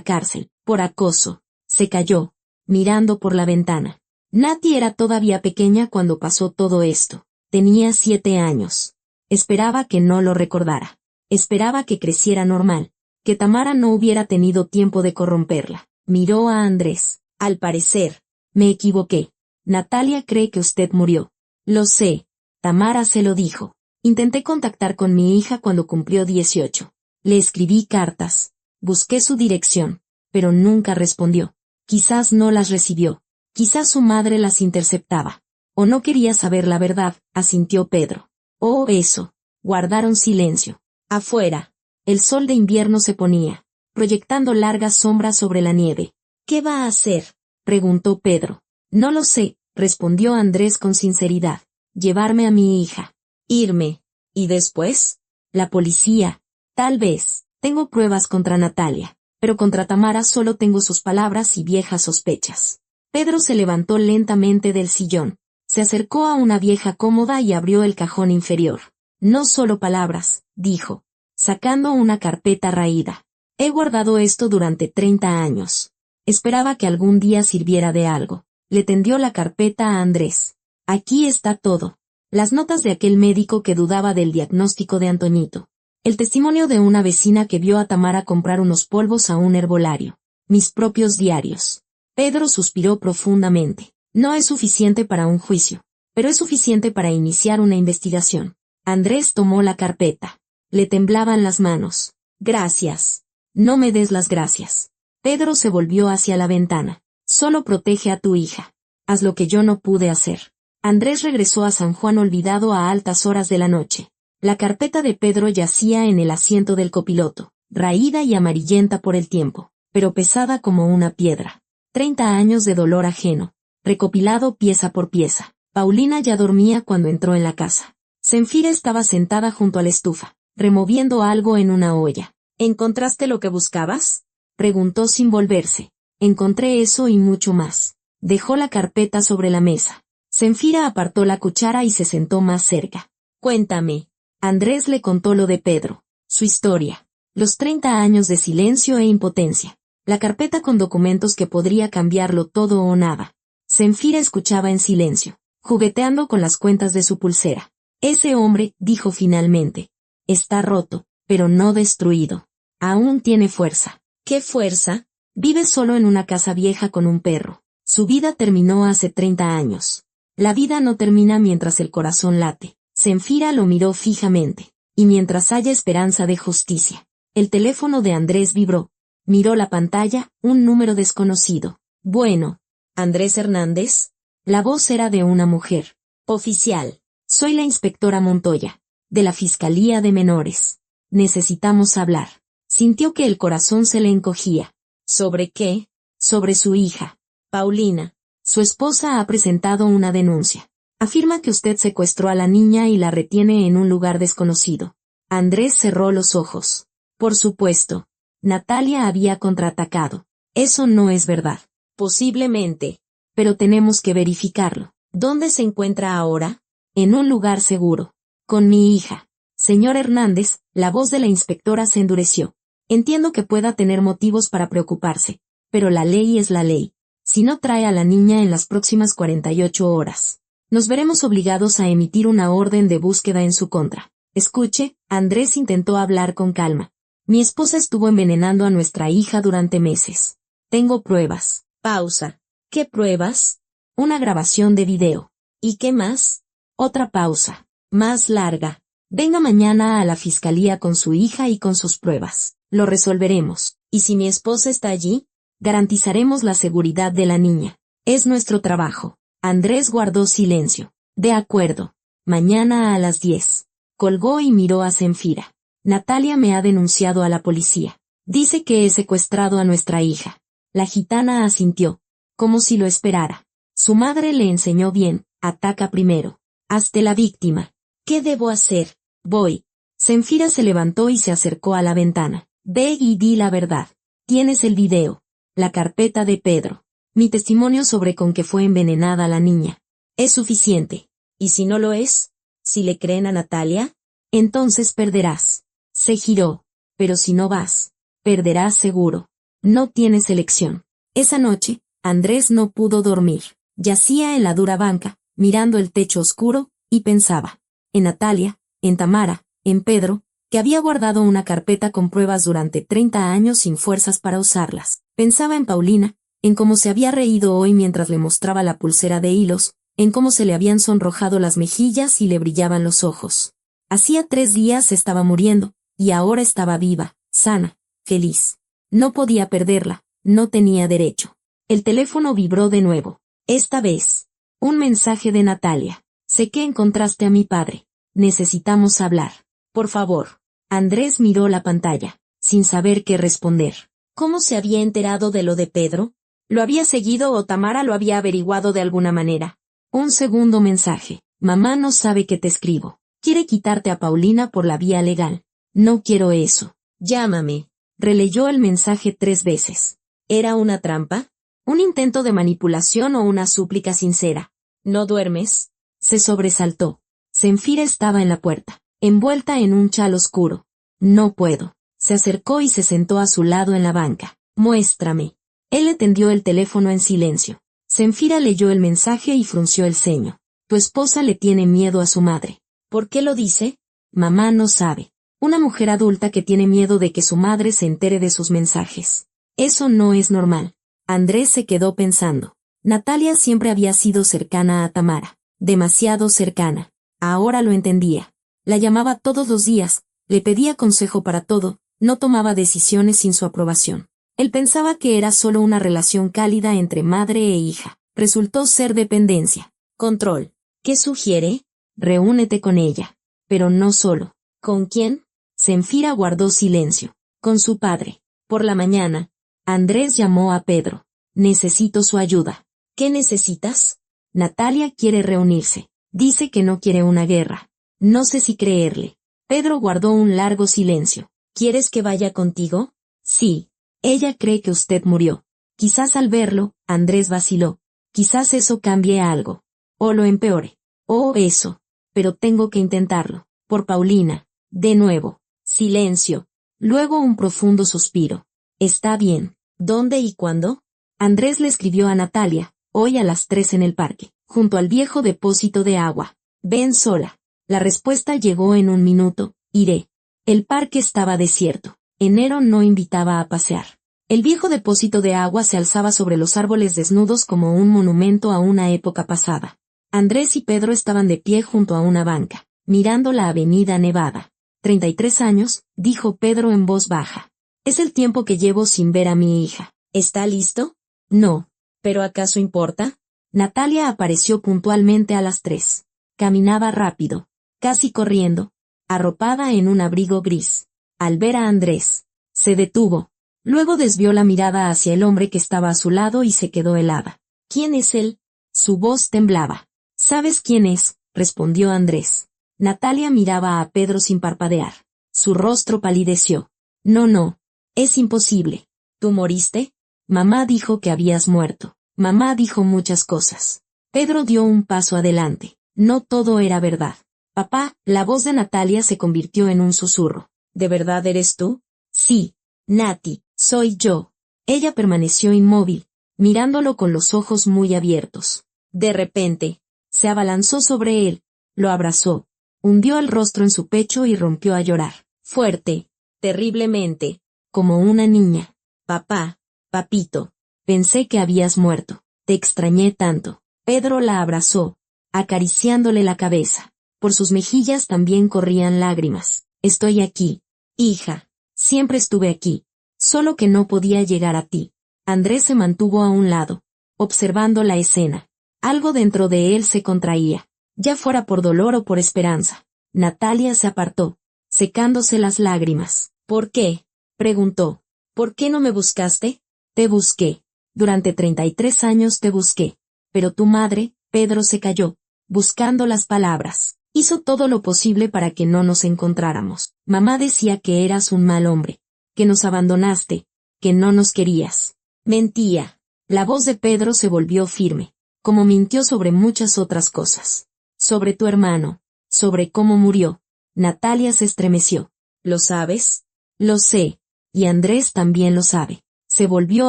cárcel, por acoso. Se calló, mirando por la ventana. Nati era todavía pequeña cuando pasó todo esto. Tenía 7 años. Esperaba que no lo recordara. Esperaba que creciera normal, que Tamara no hubiera tenido tiempo de corromperla. Miró a Andrés. Al parecer, me equivoqué. Natalia cree que usted murió. Lo sé. Tamara se lo dijo. Intenté contactar con mi hija cuando cumplió 18. Le escribí cartas. Busqué su dirección, pero nunca respondió. Quizás no las recibió. Quizás su madre las interceptaba. O no quería saber la verdad, asintió Pedro. Oh, eso. Guardaron silencio. Afuera, el sol de invierno se ponía, proyectando largas sombras sobre la nieve. ¿Qué va a hacer?, preguntó Pedro. No lo sé, respondió Andrés con sinceridad. Llevarme a mi hija. Irme. ¿Y después? La policía. Tal vez. Tengo pruebas contra Natalia, pero contra Tamara solo tengo sus palabras y viejas sospechas. Pedro se levantó lentamente del sillón. Se acercó a una vieja cómoda y abrió el cajón inferior. No solo palabras, dijo, sacando una carpeta raída. He guardado esto durante 30 años. Esperaba que algún día sirviera de algo. Le tendió la carpeta a Andrés. Aquí está todo. Las notas de aquel médico que dudaba del diagnóstico de Antoñito. El testimonio de una vecina que vio a Tamara comprar unos polvos a un herbolario. Mis propios diarios. Pedro suspiró profundamente. No es suficiente para un juicio, pero es suficiente para iniciar una investigación. Andrés tomó la carpeta. Le temblaban las manos. Gracias. No me des las gracias. Pedro se volvió hacia la ventana. Solo protege a tu hija. Haz lo que yo no pude hacer. Andrés regresó a San Juan olvidado a altas horas de la noche. La carpeta de Pedro yacía en el asiento del copiloto, raída y amarillenta por el tiempo, pero pesada como una piedra. 30 años de dolor ajeno, recopilado pieza por pieza. Paulina ya dormía cuando entró en la casa. Zenfira estaba sentada junto a la estufa, removiendo algo en una olla. ¿Encontraste lo que buscabas?, preguntó sin volverse. Encontré eso y mucho más. Dejó la carpeta sobre la mesa. Zenfira apartó la cuchara y se sentó más cerca. Cuéntame. Andrés le contó lo de Pedro, su historia, los 30 años de silencio e impotencia, la carpeta con documentos que podría cambiarlo todo o nada. Zenfira escuchaba en silencio, jugueteando con las cuentas de su pulsera. Ese hombre, dijo finalmente, está roto, pero no destruido. Aún tiene fuerza. ¿Qué fuerza? Vive solo en una casa vieja con un perro. Su vida terminó hace 30 años. La vida no termina mientras el corazón late. Zenfira lo miró fijamente. Y mientras haya esperanza de justicia. El teléfono de Andrés vibró. Miró la pantalla, un número desconocido. Bueno. ¿Andrés Hernández? La voz era de una mujer. Oficial. Soy la inspectora Montoya. De la Fiscalía de Menores. Necesitamos hablar. Sintió que el corazón se le encogía. ¿Sobre qué? Sobre su hija. Paulina. Su esposa ha presentado una denuncia. Afirma que usted secuestró a la niña y la retiene en un lugar desconocido. Andrés cerró los ojos. Por supuesto. Natalia había contraatacado. Eso no es verdad. Posiblemente. Pero tenemos que verificarlo. ¿Dónde se encuentra ahora? En un lugar seguro. Con mi hija. Señor Hernández, la voz de la inspectora se endureció. Entiendo que pueda tener motivos para preocuparse, pero la ley es la ley. Si no trae a la niña en las próximas 48 horas, nos veremos obligados a emitir una orden de búsqueda en su contra. Escuche, Andrés intentó hablar con calma. Mi esposa estuvo envenenando a nuestra hija durante meses. Tengo pruebas. Pausa. ¿Qué pruebas? Una grabación de video. ¿Y qué más? Otra pausa. Más larga. Venga mañana a la fiscalía con su hija y con sus pruebas. Lo resolveremos. ¿Y si mi esposa está allí? Garantizaremos la seguridad de la niña. Es nuestro trabajo. Andrés guardó silencio. De acuerdo. Mañana a las 10. Colgó y miró a Zenfira. Natalia me ha denunciado a la policía. Dice que he secuestrado a nuestra hija. La gitana asintió, como si lo esperara. Su madre le enseñó bien, ataca primero. Hazte la víctima. ¿Qué debo hacer? Voy. Zenfira se levantó y se acercó a la ventana. Ve y di la verdad. Tienes el video. La carpeta de Pedro. Mi testimonio sobre con que fue envenenada la niña. Es suficiente. ¿Y si no lo es? ¿Si le creen a Natalia? Entonces perderás. Se giró. Pero si no vas, perderás seguro. No tienes elección. Esa noche, Andrés no pudo dormir. Yacía en la dura banca, mirando el techo oscuro, y pensaba. En Natalia, en Tamara, en Pedro, que había guardado una carpeta con pruebas durante 30 años sin fuerzas para usarlas. Pensaba en Paulina, en cómo se había reído hoy mientras le mostraba la pulsera de hilos, en cómo se le habían sonrojado las mejillas y le brillaban los ojos. Hacía 3 días estaba muriendo, y ahora estaba viva, sana, feliz. No podía perderla, no tenía derecho. El teléfono vibró de nuevo. Esta vez, un mensaje de Natalia. Sé que encontraste a mi padre. Necesitamos hablar. Por favor. Andrés miró la pantalla, sin saber qué responder. ¿Cómo se había enterado de lo de Pedro? ¿Lo había seguido o Tamara lo había averiguado de alguna manera? Un segundo mensaje. Mamá no sabe que te escribo. Quiere quitarte a Paulina por la vía legal. No quiero eso. Llámame. Releyó el mensaje 3 veces. ¿Era una trampa? ¿Un intento de manipulación o una súplica sincera? ¿No duermes? Se sobresaltó. Zenfira estaba en la puerta, envuelta en un chal oscuro. No puedo. Se acercó y se sentó a su lado en la banca. Muéstrame. Él le tendió el teléfono en silencio. Zenfira leyó el mensaje y frunció el ceño. Tu esposa le tiene miedo a su madre. ¿Por qué lo dice? Mamá no sabe. Una mujer adulta que tiene miedo de que su madre se entere de sus mensajes. Eso no es normal. Andrés se quedó pensando. Natalia siempre había sido cercana a Tamara. Demasiado cercana. Ahora lo entendía. La llamaba todos los días, le pedía consejo para todo, no tomaba decisiones sin su aprobación. Él pensaba que era solo una relación cálida entre madre e hija. Resultó ser dependencia. Control. ¿Qué sugiere? Reúnete con ella. Pero no solo. ¿Con quién? Zenfira guardó silencio. Con su padre. Por la mañana, Andrés llamó a Pedro. Necesito su ayuda. ¿Qué necesitas? Natalia quiere reunirse. Dice que no quiere una guerra. No sé si creerle. Pedro guardó un largo silencio. ¿Quieres que vaya contigo? Sí. Ella cree que usted murió. Quizás al verlo, Andrés vaciló. Quizás eso cambie algo. O lo empeore. O eso. Pero tengo que intentarlo. Por Paulina. De nuevo. Silencio. Luego un profundo suspiro. Está bien. ¿Dónde y cuándo? Andrés le escribió a Natalia, hoy a las 3 en el parque, junto al viejo depósito de agua. Ven sola. La respuesta llegó en 1 minuto. Iré. El parque estaba desierto. Enero no invitaba a pasear. El viejo depósito de agua se alzaba sobre los árboles desnudos como un monumento a una época pasada. Andrés y Pedro estaban de pie junto a una banca, mirando la avenida nevada. 33 años, dijo Pedro en voz baja. Es el tiempo que llevo sin ver a mi hija. ¿Está listo? No. ¿Pero acaso importa? Natalia apareció puntualmente a las 3. Caminaba rápido, casi corriendo, arropada en un abrigo gris. Al ver a Andrés, se detuvo. Luego desvió la mirada hacia el hombre que estaba a su lado y se quedó helada. ¿Quién es él? Su voz temblaba. ¿Sabes quién es? Respondió Andrés. Natalia miraba a Pedro sin parpadear. Su rostro palideció. No, es imposible. ¿Tú moriste? Mamá dijo que habías muerto. Mamá dijo muchas cosas. Pedro dio un paso adelante. No todo era verdad. Papá, la voz de Natalia se convirtió en un susurro. ¿De verdad eres tú? Sí. Nati, soy yo. Ella permaneció inmóvil, mirándolo con los ojos muy abiertos. De repente, se abalanzó sobre él, lo abrazó, hundió el rostro en su pecho y rompió a llorar. Fuerte, terriblemente, como una niña. Papá, papito, pensé que habías muerto. Te extrañé tanto. Pedro la abrazó, acariciándole la cabeza. Por sus mejillas también corrían lágrimas. Estoy aquí, hija. Siempre estuve aquí. Solo que no podía llegar a ti. Andrés se mantuvo a un lado, observando la escena. Algo dentro de él se contraía, ya fuera por dolor o por esperanza. Natalia se apartó, secándose las lágrimas. ¿Por qué? Preguntó. ¿Por qué no me buscaste? Te busqué. Durante 33 años te busqué. Pero tu madre, Pedro se calló, buscando las palabras. Hizo todo lo posible para que no nos encontráramos. Mamá decía que eras un mal hombre, que nos abandonaste, que no nos querías. Mentía. La voz de Pedro se volvió firme. como mintió sobre muchas otras cosas. Sobre tu hermano, sobre cómo murió. Natalia se estremeció. ¿Lo sabes? Lo sé. Y Andrés también lo sabe. Se volvió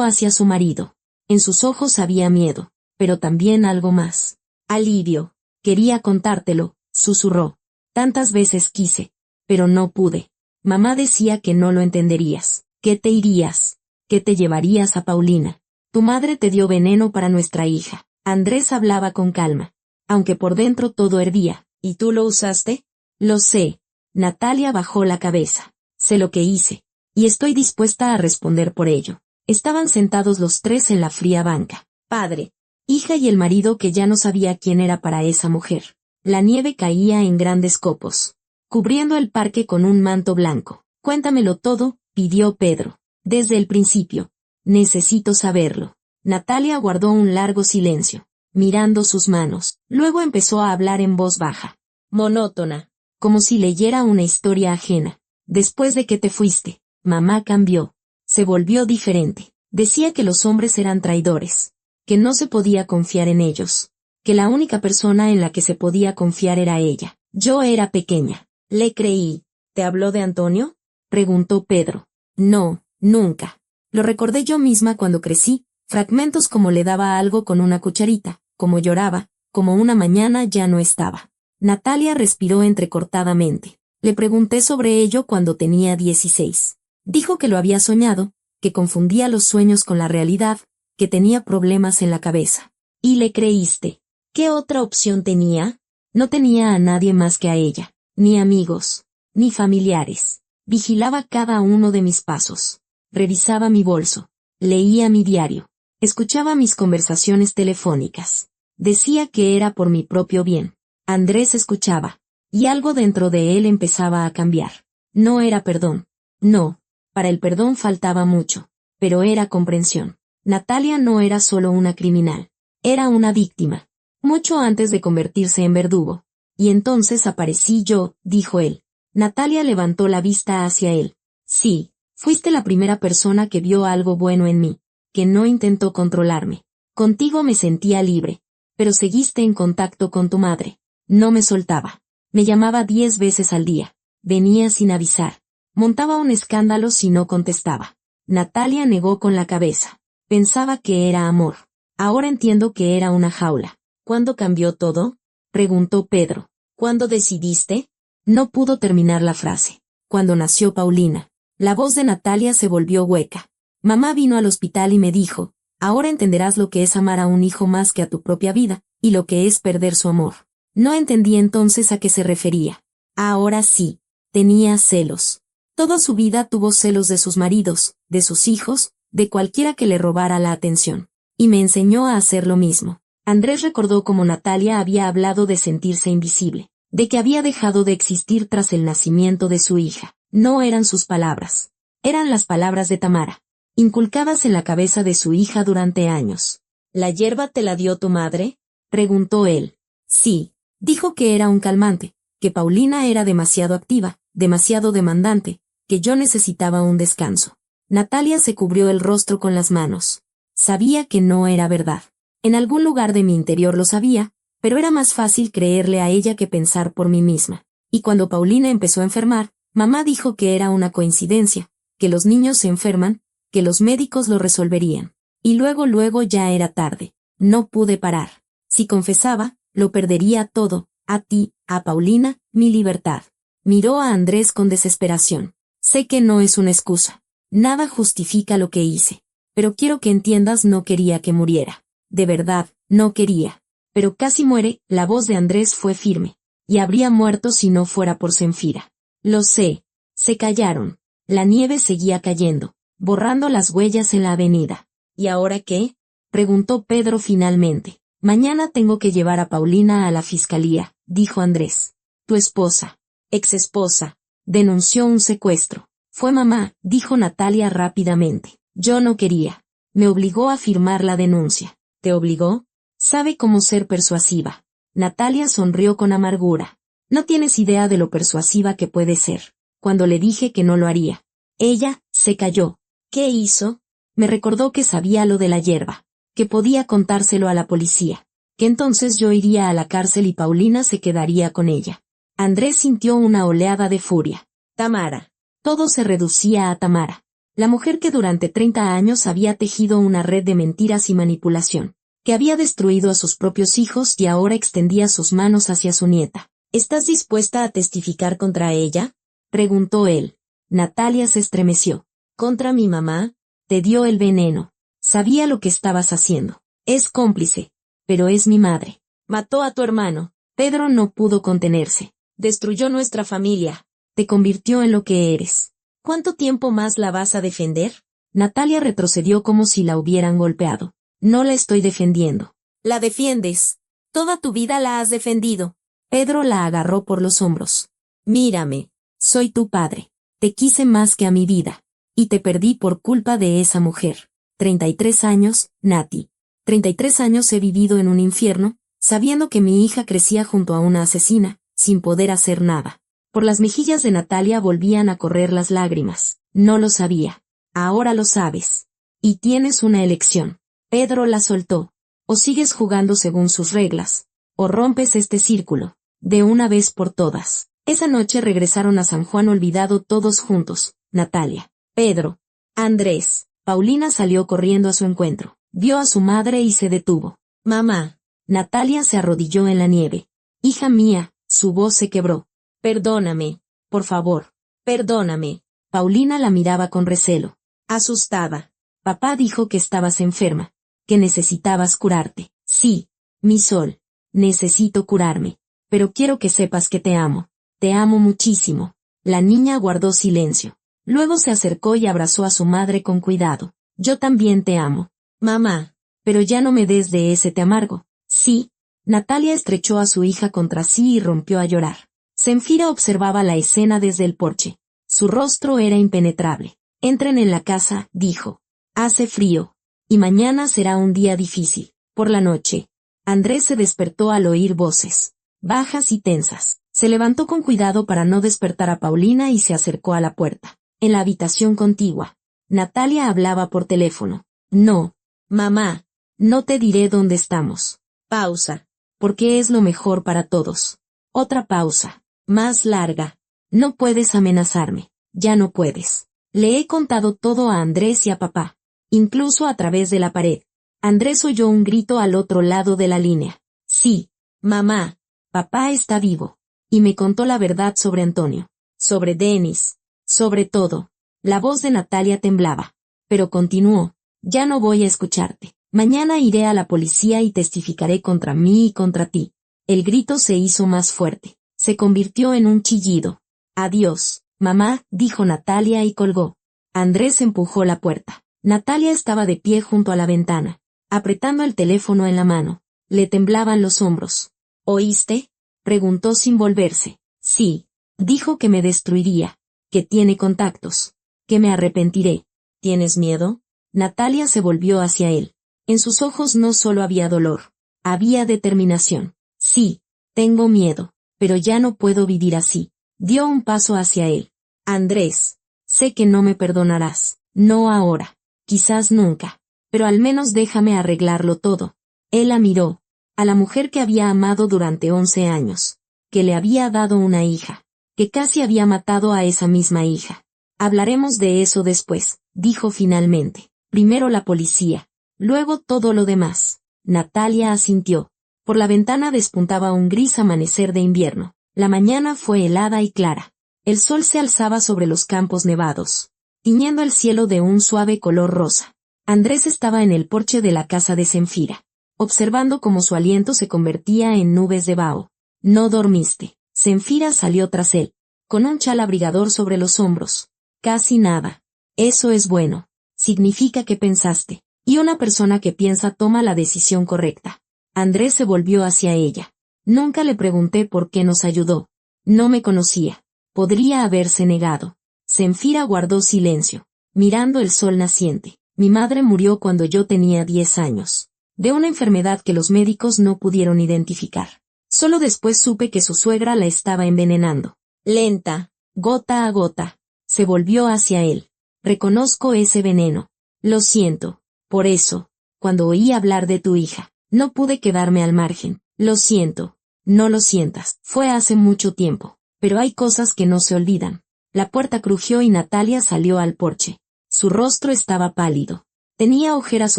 hacia su marido. En sus ojos había miedo, pero también algo más. Alivio. Quería contártelo, susurró. Tantas veces quise, pero no pude. Mamá decía que no lo entenderías, que te irías, que te llevarías a Paulina. Tu madre te dio veneno para nuestra hija. Andrés hablaba con calma, aunque por dentro todo hervía. ¿Y tú lo usaste? Lo sé. Natalia bajó la cabeza. Sé lo que hice, y estoy dispuesta a responder por ello. Estaban sentados los tres en la fría banca. Padre, hija y el marido que ya no sabía quién era para esa mujer. La nieve caía en grandes copos, cubriendo el parque con un manto blanco. Cuéntamelo todo, pidió Pedro. Desde el principio. Necesito saberlo. Natalia guardó un largo silencio, mirando sus manos. Luego empezó a hablar en voz baja, monótona, como si leyera una historia ajena. Después de que te fuiste, mamá cambió. Se volvió diferente. Decía que los hombres eran traidores, que no se podía confiar en ellos, que la única persona en la que se podía confiar era ella. Yo era pequeña. Le creí. ¿Te habló de Antonio? Preguntó Pedro. No, nunca. Lo recordé yo misma cuando crecí, fragmentos como le daba algo con una cucharita, como lloraba, como una mañana ya no estaba. Natalia respiró entrecortadamente. Le pregunté sobre ello cuando tenía 16. Dijo que lo había soñado, que confundía los sueños con la realidad, que tenía problemas en la cabeza. ¿Y le creíste? ¿Qué otra opción tenía? No tenía a nadie más que a ella, ni amigos, ni familiares. Vigilaba cada uno de mis pasos. Revisaba mi bolso. Leía mi diario. Escuchaba mis conversaciones telefónicas. Decía que era por mi propio bien. Andrés escuchaba. Y algo dentro de él empezaba a cambiar. No era perdón. No. Para el perdón faltaba mucho. Pero era comprensión. Natalia no era solo una criminal. Era una víctima. Mucho antes de convertirse en verdugo. Y entonces aparecí yo, dijo él. Natalia levantó la vista hacia él. Sí, fuiste la primera persona que vio algo bueno en mí, que no intentó controlarme. Contigo me sentía libre, pero seguiste en contacto con tu madre. No me soltaba. Me llamaba 10 veces al día. Venía sin avisar. Montaba un escándalo si no contestaba. Natalia negó con la cabeza. Pensaba que era amor. Ahora entiendo que era una jaula. ¿Cuándo cambió todo? Preguntó Pedro. ¿Cuándo decidiste? No pudo terminar la frase. Cuando nació Paulina. La voz de Natalia se volvió hueca. Mamá vino al hospital y me dijo, ahora entenderás lo que es amar a un hijo más que a tu propia vida, y lo que es perder su amor. No entendí entonces a qué se refería. Ahora sí. Tenía celos. Toda su vida tuvo celos de sus maridos, de sus hijos, de cualquiera que le robara la atención. Y me enseñó a hacer lo mismo. Andrés recordó cómo Natalia había hablado de sentirse invisible, de que había dejado de existir tras el nacimiento de su hija. No eran sus palabras. Eran las palabras de Tamara, inculcadas en la cabeza de su hija durante años. ¿La hierba te la dio tu madre? Preguntó él. Sí. Dijo que era un calmante, que Paulina era demasiado activa, demasiado demandante, que yo necesitaba un descanso. Natalia se cubrió el rostro con las manos. Sabía que no era verdad. En algún lugar de mi interior lo sabía, pero era más fácil creerle a ella que pensar por mí misma. Y cuando Paulina empezó a enfermar, mamá dijo que era una coincidencia, que los niños se enferman, que los médicos lo resolverían. Y luego ya era tarde. No pude parar. Si confesaba, lo perdería todo, a ti, a Paulina, mi libertad. Miró a Andrés con desesperación. Sé que no es una excusa. Nada justifica lo que hice. Pero quiero que entiendas, no quería que muriera. De verdad, no quería. Pero casi muere. La voz de Andrés fue firme. Y habría muerto si no fuera por Zenfira. Lo sé. Se callaron. La nieve seguía cayendo, borrando las huellas en la avenida. ¿Y ahora qué? Preguntó Pedro finalmente. Mañana tengo que llevar a Paulina a la fiscalía, dijo Andrés. Tu esposa, exesposa, denunció un secuestro. Fue mamá, dijo Natalia rápidamente. Yo no quería. Me obligó a firmar la denuncia. ¿Te obligó? Sabe cómo ser persuasiva. Natalia sonrió con amargura. No tienes idea de lo persuasiva que puede ser. Cuando le dije que no lo haría. Ella se calló. ¿Qué hizo? Me recordó que sabía lo de la hierba, que podía contárselo a la policía. que entonces yo iría a la cárcel y Paulina se quedaría con ella. Andrés sintió una oleada de furia. Tamara. Todo se reducía a Tamara. La mujer que durante 30 años había tejido una red de mentiras y manipulación, que había destruido a sus propios hijos y ahora extendía sus manos hacia su nieta. ¿Estás dispuesta a testificar contra ella?, preguntó él. Natalia se estremeció. ¿Contra mi mamá? Te dio el veneno. Sabía lo que estabas haciendo. Es cómplice. Pero es mi madre. Mató a tu hermano. Pedro no pudo contenerse. Destruyó nuestra familia. Te convirtió en lo que eres. ¿Cuánto tiempo más la vas a defender? Natalia retrocedió como si la hubieran golpeado. No la estoy defendiendo. La defiendes. Toda tu vida la has defendido. Pedro la agarró por los hombros. Mírame. Soy tu padre. Te quise más que a mi vida. Y te perdí por culpa de esa mujer. 33 años, Nati. 33 años he vivido en un infierno, sabiendo que mi hija crecía junto a una asesina, sin poder hacer nada. Por las mejillas de Natalia volvían a correr las lágrimas. No lo sabía. Ahora lo sabes. Y tienes una elección. Pedro la soltó. O sigues jugando según sus reglas, o rompes este círculo, de una vez por todas. Esa noche regresaron a San Juan olvidado todos juntos, Natalia, Pedro, Andrés. Paulina salió corriendo a su encuentro. Vio a su madre y se detuvo. Mamá. Natalia se arrodilló en la nieve. Hija mía, su voz se quebró. Perdóname, por favor, perdóname. Paulina la miraba con recelo. Asustada. Papá dijo que estabas enferma, que necesitabas curarte. Sí, mi sol, necesito curarme. Pero quiero que sepas que te amo. Te amo muchísimo. La niña guardó silencio. Luego se acercó y abrazó a su madre con cuidado. Yo también te amo. Mamá, pero ya no me des de ese té amargo. Sí. Natalia estrechó a su hija contra sí y rompió a llorar. Zenfira observaba la escena desde el porche. Su rostro era impenetrable. Entren en la casa, dijo. Hace frío. Y mañana será un día difícil. Por la noche. Andrés se despertó al oír voces bajas y tensas. Se levantó con cuidado para no despertar a Paulina y se acercó a la puerta. En la habitación contigua. Natalia hablaba por teléfono. No. Mamá. No te diré dónde estamos. Pausa. Porque es lo mejor para todos. Otra pausa. Más larga. No puedes amenazarme. Ya no puedes. Le he contado todo a Andrés y a papá. Incluso a través de la pared. Andrés oyó un grito al otro lado de la línea. Sí. Mamá. Papá está vivo. Y me contó la verdad sobre Antonio. Sobre Denis. Sobre todo. La voz de Natalia temblaba. Pero continuó. Ya no voy a escucharte. Mañana iré a la policía y testificaré contra mí y contra ti. El grito se hizo más fuerte. Se convirtió en un chillido. Adiós, mamá, dijo Natalia y colgó. Andrés empujó la puerta. Natalia estaba de pie junto a la ventana, apretando el teléfono en la mano. Le temblaban los hombros. ¿Oíste?, preguntó sin volverse. Sí. Dijo que me destruiría, que tiene contactos, que me arrepentiré. ¿Tienes miedo? Natalia se volvió hacia él. En sus ojos no solo había dolor, había determinación. Sí, tengo miedo, pero ya no puedo vivir así. Dio un paso hacia él. Andrés, sé que no me perdonarás. No ahora. Quizás nunca. Pero al menos déjame arreglarlo todo. Él la miró. A la mujer que había amado durante 11 años. Que le había dado una hija. Que casi había matado a esa misma hija. Hablaremos de eso después, dijo finalmente. Primero la policía. Luego todo lo demás. Natalia asintió. Por la ventana despuntaba un gris amanecer de invierno. La mañana fue helada y clara. El sol se alzaba sobre los campos nevados, tiñendo el cielo de un suave color rosa. Andrés estaba en el porche de la casa de Zenfira, observando cómo su aliento se convertía en nubes de vaho. No dormiste. Zenfira salió tras él, con un chal abrigador sobre los hombros. Casi nada. Eso es bueno. Significa que pensaste. Y una persona que piensa toma la decisión correcta. Andrés se volvió hacia ella. Nunca le pregunté por qué nos ayudó. No me conocía. Podría haberse negado. Zenfira guardó silencio, mirando el sol naciente. Mi madre murió cuando yo tenía 10 años. De una enfermedad que los médicos no pudieron identificar. Solo después supe que su suegra la estaba envenenando. Lenta, gota a gota. Se volvió hacia él. Reconozco ese veneno. Lo siento. Por eso, cuando oí hablar de tu hija, No pude quedarme al margen. Lo siento. No lo sientas. Fue hace mucho tiempo. Pero hay cosas que no se olvidan. La puerta crujió y Natalia salió al porche. Su rostro estaba pálido. Tenía ojeras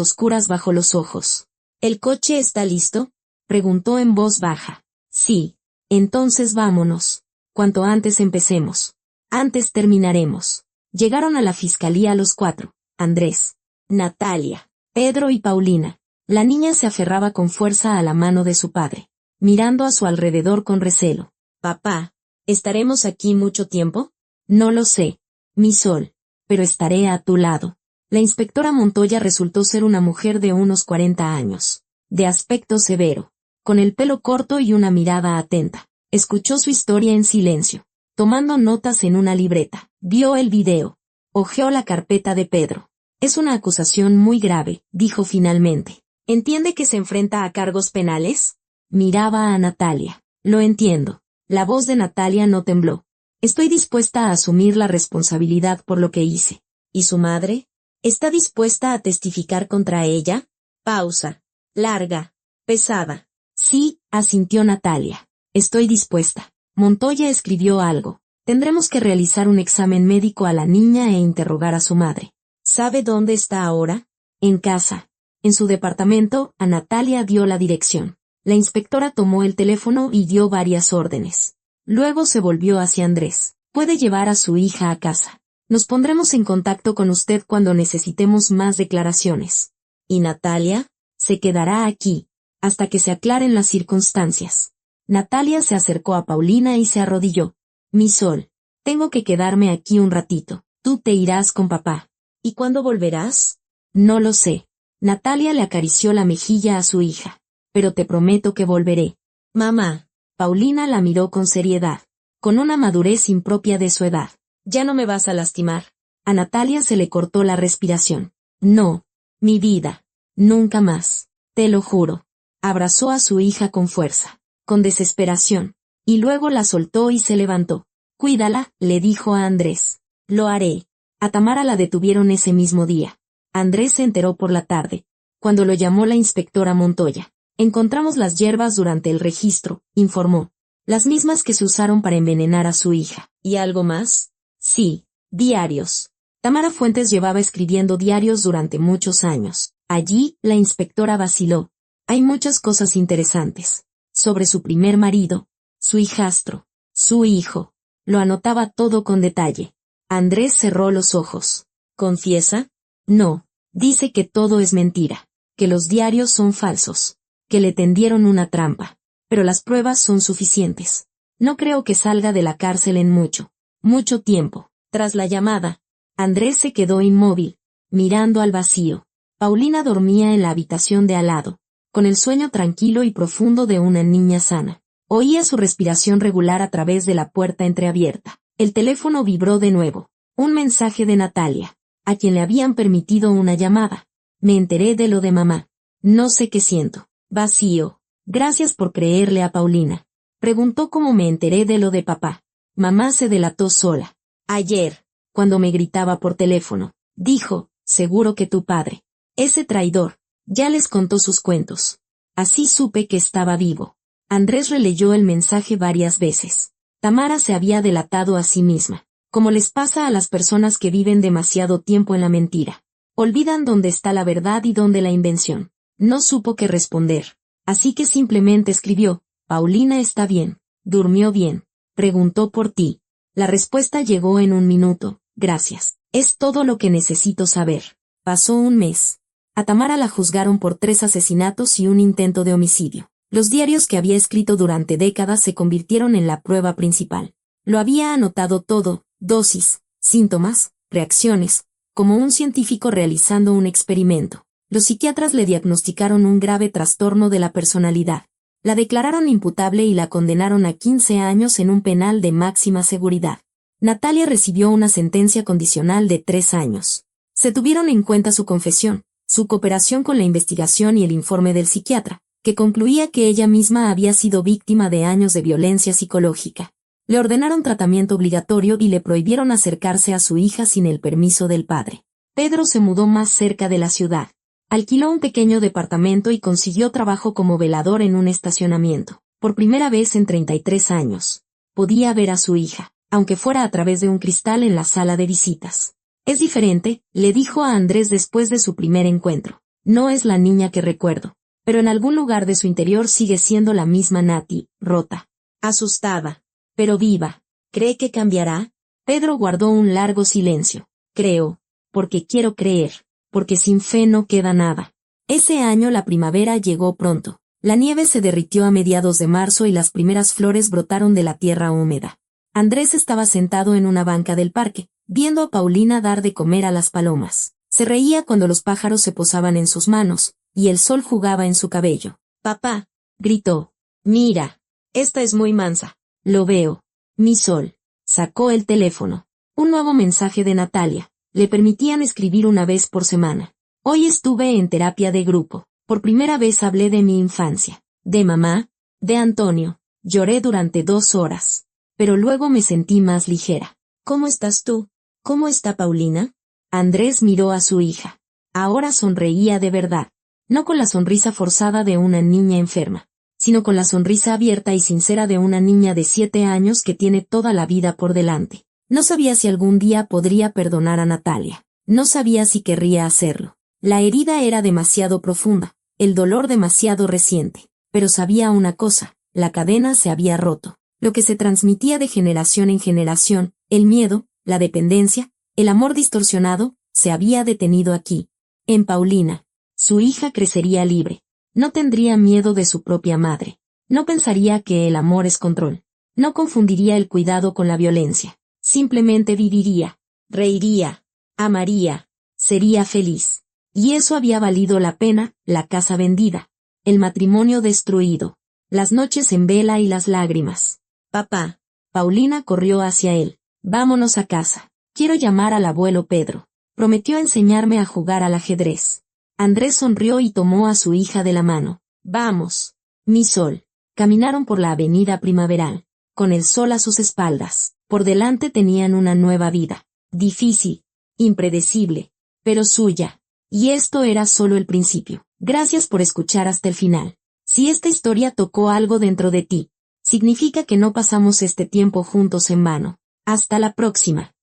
oscuras bajo los ojos. ¿El coche está listo?, preguntó en voz baja. Sí. Entonces vámonos. Cuanto antes empecemos. Antes terminaremos. Llegaron a la fiscalía los 4. Andrés, Natalia, Pedro y Paulina. La niña se aferraba con fuerza a la mano de su padre, mirando a su alrededor con recelo. Papá, ¿estaremos aquí mucho tiempo? No lo sé, mi sol, pero estaré a tu lado. La inspectora Montoya resultó ser una mujer de unos 40 años, de aspecto severo, con el pelo corto y una mirada atenta. Escuchó su historia en silencio, tomando notas en una libreta. Vio el video. Hojeó la carpeta de Pedro. Es una acusación muy grave, dijo finalmente. ¿Entiende que se enfrenta a cargos penales? Miraba a Natalia. Lo entiendo. La voz de Natalia no tembló. Estoy dispuesta a asumir la responsabilidad por lo que hice. ¿Y su madre? ¿Está dispuesta a testificar contra ella? Pausa. Larga. Pesada. Sí, asintió Natalia. Estoy dispuesta. Montoya escribió algo. Tendremos que realizar un examen médico a la niña e interrogar a su madre. ¿Sabe dónde está ahora? En casa. En su departamento, a Natalia dio la dirección. La inspectora tomó el teléfono y dio varias órdenes. Luego se volvió hacia Andrés. Puede llevar a su hija a casa. Nos pondremos en contacto con usted cuando necesitemos más declaraciones. ¿Y Natalia? Se quedará aquí, hasta que se aclaren las circunstancias. Natalia se acercó a Paulina y se arrodilló. Mi sol, tengo que quedarme aquí un ratito. Tú te irás con papá. ¿Y cuándo volverás? No lo sé. Natalia le acarició la mejilla a su hija. Pero te prometo que volveré. Mamá. Paulina la miró con seriedad, con una madurez impropia de su edad. ¿Ya no me vas a lastimar? A Natalia se le cortó la respiración. No, mi vida. Nunca más. Te lo juro. Abrazó a su hija con fuerza, con desesperación, y luego la soltó y se levantó. Cuídala, le dijo a Andrés. Lo haré. A Tamara la detuvieron ese mismo día. Andrés se enteró por la tarde, cuando lo llamó la inspectora Montoya. Encontramos las hierbas durante el registro, informó. Las mismas que se usaron para envenenar a su hija. ¿Y algo más? Sí, diarios. Tamara Fuentes llevaba escribiendo diarios durante muchos años. Allí, la inspectora vaciló. Hay muchas cosas interesantes. Sobre su primer marido, su hijastro, su hijo. Lo anotaba todo con detalle. Andrés cerró los ojos. ¿Confiesa? No. Dice que todo es mentira. Que los diarios son falsos. Que le tendieron una trampa. Pero las pruebas son suficientes. No creo que salga de la cárcel en mucho tiempo. Tras la llamada, Andrés se quedó inmóvil, mirando al vacío. Paulina dormía en la habitación de al lado, con el sueño tranquilo y profundo de una niña sana. Oía su respiración regular a través de la puerta entreabierta. El teléfono vibró de nuevo. Un mensaje de Natalia, a quien le habían permitido una llamada. Me enteré de lo de mamá. No sé qué siento. Vacío. Gracias por creerle a Paulina. Preguntó cómo me enteré de lo de papá. Mamá se delató sola. Ayer, cuando me gritaba por teléfono, dijo, seguro que tu padre. Ese traidor. Ya les contó sus cuentos. Así supe que estaba vivo. Andrés releyó el mensaje varias veces. Tamara se había delatado a sí misma, como les pasa a las personas que viven demasiado tiempo en la mentira. Olvidan dónde está la verdad y dónde la invención. No supo qué responder, así que simplemente escribió, Paulina está bien, durmió bien, preguntó por ti. La respuesta llegó en un minuto, gracias. Es todo lo que necesito saber. Pasó un mes. A Tamara la juzgaron por 3 asesinatos y un intento de homicidio. Los diarios que había escrito durante décadas se convirtieron en la prueba principal. Lo había anotado todo, dosis, síntomas, reacciones, como un científico realizando un experimento. Los psiquiatras le diagnosticaron un grave trastorno de la personalidad. La declararon imputable y la condenaron a 15 años en un penal de máxima seguridad. Natalia recibió una sentencia condicional de 3 años. Se tuvieron en cuenta su confesión, su cooperación con la investigación y el informe del psiquiatra, que concluía que ella misma había sido víctima de años de violencia psicológica. Le ordenaron tratamiento obligatorio y le prohibieron acercarse a su hija sin el permiso del padre. Pedro se mudó más cerca de la ciudad. Alquiló un pequeño departamento y consiguió trabajo como velador en un estacionamiento. Por primera vez en 33 años. Podía ver a su hija, aunque fuera a través de un cristal en la sala de visitas. Es diferente, le dijo a Andrés después de su primer encuentro. No es la niña que recuerdo, pero en algún lugar de su interior sigue siendo la misma Nati, rota, asustada, pero viva. ¿Cree que cambiará? Pedro guardó un largo silencio. Creo, porque quiero creer, porque sin fe no queda nada. Ese año la primavera llegó pronto. La nieve se derritió a mediados de marzo y las primeras flores brotaron de la tierra húmeda. Andrés estaba sentado en una banca del parque, viendo a Paulina dar de comer a las palomas. Se reía cuando los pájaros se posaban en sus manos, y el sol jugaba en su cabello. «Papá», gritó. «Mira, esta es muy mansa». «Lo veo. Mi sol». Sacó el teléfono. Un nuevo mensaje de Natalia. Le permitían escribir una vez por semana. «Hoy estuve en terapia de grupo. Por primera vez hablé de mi infancia, de mamá, de Antonio. Lloré durante 2 horas. Pero luego me sentí más ligera». «¿Cómo estás tú? ¿Cómo está Paulina?» Andrés miró a su hija. Ahora sonreía de verdad. No con la sonrisa forzada de una niña enferma, sino con la sonrisa abierta y sincera de una niña de 7 años que tiene toda la vida por delante. No sabía si algún día podría perdonar a Natalia. No sabía si querría hacerlo. La herida era demasiado profunda, el dolor demasiado reciente. Pero sabía una cosa, la cadena se había roto. Lo que se transmitía de generación en generación, el miedo, la dependencia, el amor distorsionado, se había detenido aquí. En Paulina. Su hija crecería libre. No tendría miedo de su propia madre. No pensaría que el amor es control. No confundiría el cuidado con la violencia. Simplemente viviría, reiría, amaría, sería feliz. Y eso había valido la pena, la casa vendida, el matrimonio destruido, las noches en vela y las lágrimas. «Papá». Paulina corrió hacia él. «Vámonos a casa. Quiero llamar al abuelo Pedro. Prometió enseñarme a jugar al ajedrez». Andrés sonrió y tomó a su hija de la mano. «Vamos, mi sol». Caminaron por la avenida primaveral, con el sol a sus espaldas. Por delante tenían una nueva vida. Difícil, impredecible, pero suya. Y esto era solo el principio. Gracias por escuchar hasta el final. Si esta historia tocó algo dentro de ti, significa que no pasamos este tiempo juntos en vano. Hasta la próxima.